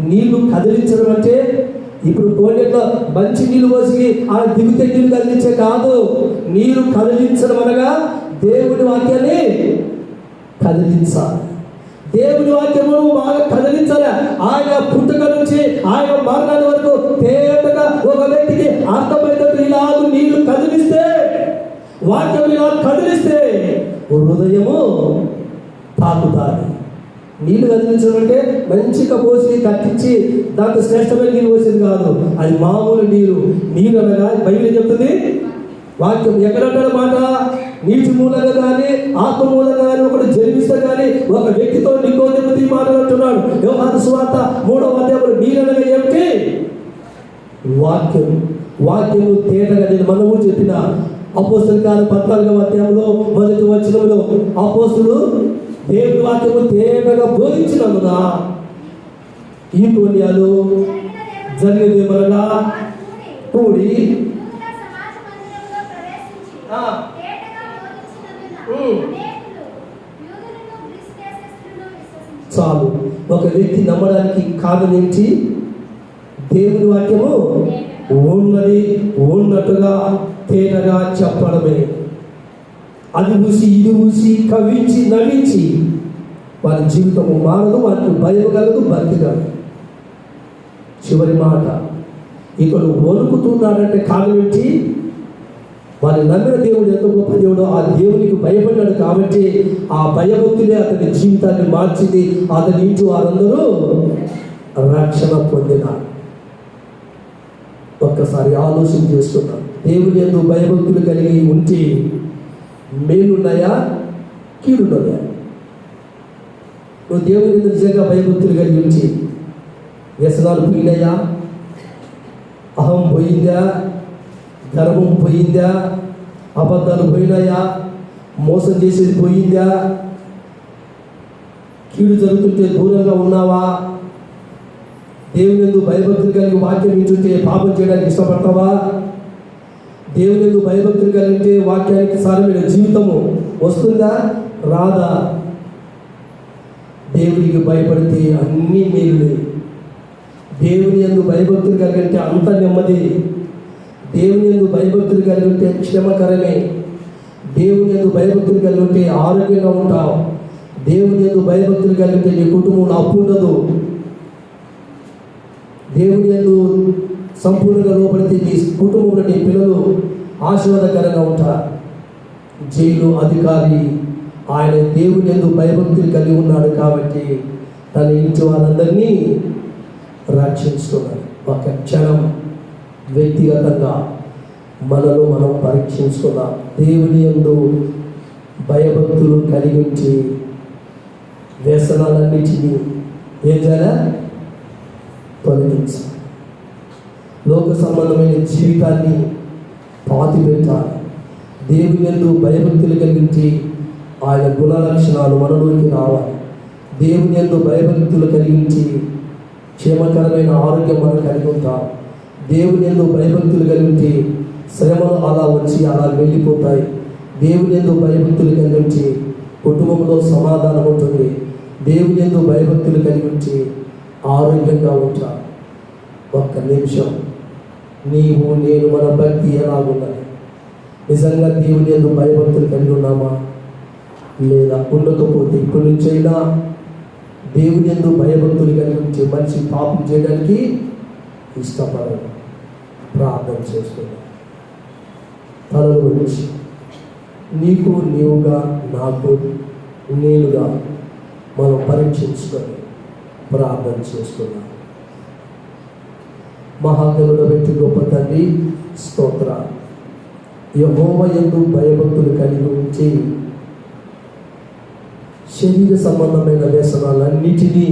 నీళ్లు కదిలించడం అంటే ఇప్పుడు కోనేట్లో మంచి నీళ్ళు పోసి ఆ దిగుతే నీళ్ళు కదిలించే కాదు. నీరు కదిలించడం అనగా దేవుడి వాక్యాన్ని కదిలించాలి. దేవుడి వాక్యము బాగా కదిలించాలి. ఆయన పుట్టుక నుంచి ఆయన మరణాల వరకు తేటగా ఒక వ్యక్తికి అర్థమైనట్టు ఇలాగ నీళ్లు కదిలిస్తే, వాక్యం ఇలా కదిలిస్తే హృదయము తాకుతాది. నీళ్లు కదిలించడం అంటే మంచిగా పోసి కట్టించి దాంట్లో శ్రేష్టమైన నీళ్ళు పోసేది కాదు. అది మామూలు నీరు. నీరు అనగా బైబిల్ చెప్తుంది, వాక్యం ఎక్కడంటాడు మాట, నీటి మూలంగా కానీ ఆత్మ మూలంగా కానీ ఒకటి జన్మిస్తే కానీ ఒక వ్యక్తితో నికోదేము మాటలు అంటున్నాడు. యోహాను సువార్త 3వ అధ్యాయంలో నీరనగా ఏమిటి? వాక్యం. వాక్యము తేటగా నేను మనము చెప్పిన అపోస్తల కార్యం 14వ అధ్యాయంలో 1వ వచనంలో అపోస్తలుడు దేవుని వాక్యము తేటగా బోధించినందున ఈ పుణ్యాలు జరిగినదేమనగా కూడి చాలు. ఒక వ్యక్తి నమ్మడానికి కారణం ఏంటి? దేవుని వాక్యము ఉన్నది ఉన్నట్టుగా తేటగా చెప్పడమే. అది ఊసి ఇది ఊసి కవించి నవ్వించి వారి జీవితము మారదు, వారికి భయం కలదు, భక్తి కలదు. చివరి మాట, ఇతడు వణుకుతున్నాడంటే కారణం ఏంటి? వారి నమ్మిన దేవుడు ఎంత గొప్ప దేవుడో ఆ దేవునికి భయపడ్డాడు కాబట్టి ఆ భయభక్తులే అతని జీవితాన్ని మార్చింది. అతని ఇంటి వారందరూ రక్షణ పొందినారు. ఒక్కసారి ఆలోచన చేస్తున్నాం. దేవుని యందు భయభక్తులు కలిగి ఉంటే మేలున్నాయా, కీడున్నాయా? నువ్వు దేవుని యందు నిజంగా భయభక్తులు కలిగి ఉంచి వ్యసనాలు పోయినాయా? అహం పోయిందా? గర్వం పోయిందా? అబద్ధాలు పోయినాయా? మోసం చేసేది పోయిందా? కీడు జరుగుతుంటే దూరంగా ఉన్నావా? దేవుని యందు భయభక్తులు కలిగి వాక్యం వింటుంటే పాపం చేయడానికి ఇష్టపడతావా? దేవుని యందు భయభక్తులు కలిగితే వాక్యానికి సారమైన జీవితము వస్తుందా, రాదా? దేవునికి భయపడితే అన్నీ మేలులే. దేవుని యందు భయభక్తులు కలిగితే అంత నెమ్మది. దేవుని యందు భయభక్తులు కలిగి ఉంటే క్షేమకరమే. దేవుని యందు భయభక్తులు కలిగి ఉంటే ఆరోగ్యంగా ఉంటావు. దేవుని యందు భయభక్తులు కలిగి ఉంటే నీ కుటుంబంలో అప్పు ఉండదు. దేవుని యందు సంపూర్ణంగా లోపడితే నీ కుటుంబంలో నీ పిల్లలు ఆశీర్వాదకరంగా ఉంటారు. జైలు అధికారి ఆయన దేవుని యందు భయభక్తులు కలిగి ఉన్నాడు కాబట్టి తన ఇంటి వాళ్ళందరినీ రక్షించుకున్నాడు. ఒక క్షణం వ్యక్తిగతంగా మనలో మనం పరీక్షించుకున్నాం. దేవుని యందు భయభక్తులు కలిగించి వ్యసనాలన్నిటినీ ఏం చేయాలా? తొలగించాలి. లోక సంబంధమైన జీవితాన్ని పాతిపెట్టాలి. దేవుని యందు భయభక్తులు కలిగించి ఆయన గుణ లక్షణాలు మనలోకి రావాలి. దేవుని యందు భయభక్తులు కలిగించి క్షేమకరమైన ఆరోగ్యం మనం కలిగి ఉంటాం. దేవుని యందు భయభక్తులు కలిగించి శ్రమలు అలా వచ్చి అలా వెళ్ళిపోతాయి. దేవుని యందు భయభక్తులు కలిగించి కుటుంబంలో సమాధానం ఉంటుంది. దేవుని యందు భయభక్తులు కలిగించి ఆరోగ్యంగా ఉంటాం. ఒక్క నిమిషం, నీవు నేను మన భక్తి ఎలాగున్నది? నిజంగా దేవుని యందు భయభక్తులు కలిగి ఉన్నామా లేదా? ఉండకపోతే ఇప్పటి నుంచైనా దేవుని యందు భయభక్తులు కలిగించి మంచి పాపం చేయడానికి ఇష్టపడదు. ప్రార్థన చేసుకున్నాం. తలల గురించి నీకు నీవుగా, నాకు నేనుగా మనం పరీక్షించుకొని ప్రార్థన చేసుకున్నాం. మహాగణుడ పెట్టి గొప్ప తండ్రి స్తోత్ర. యెహోవా యందు భయభక్తులు కలిగి ఉంచి శరీర సంబంధమైన వ్యసనాలన్నిటినీ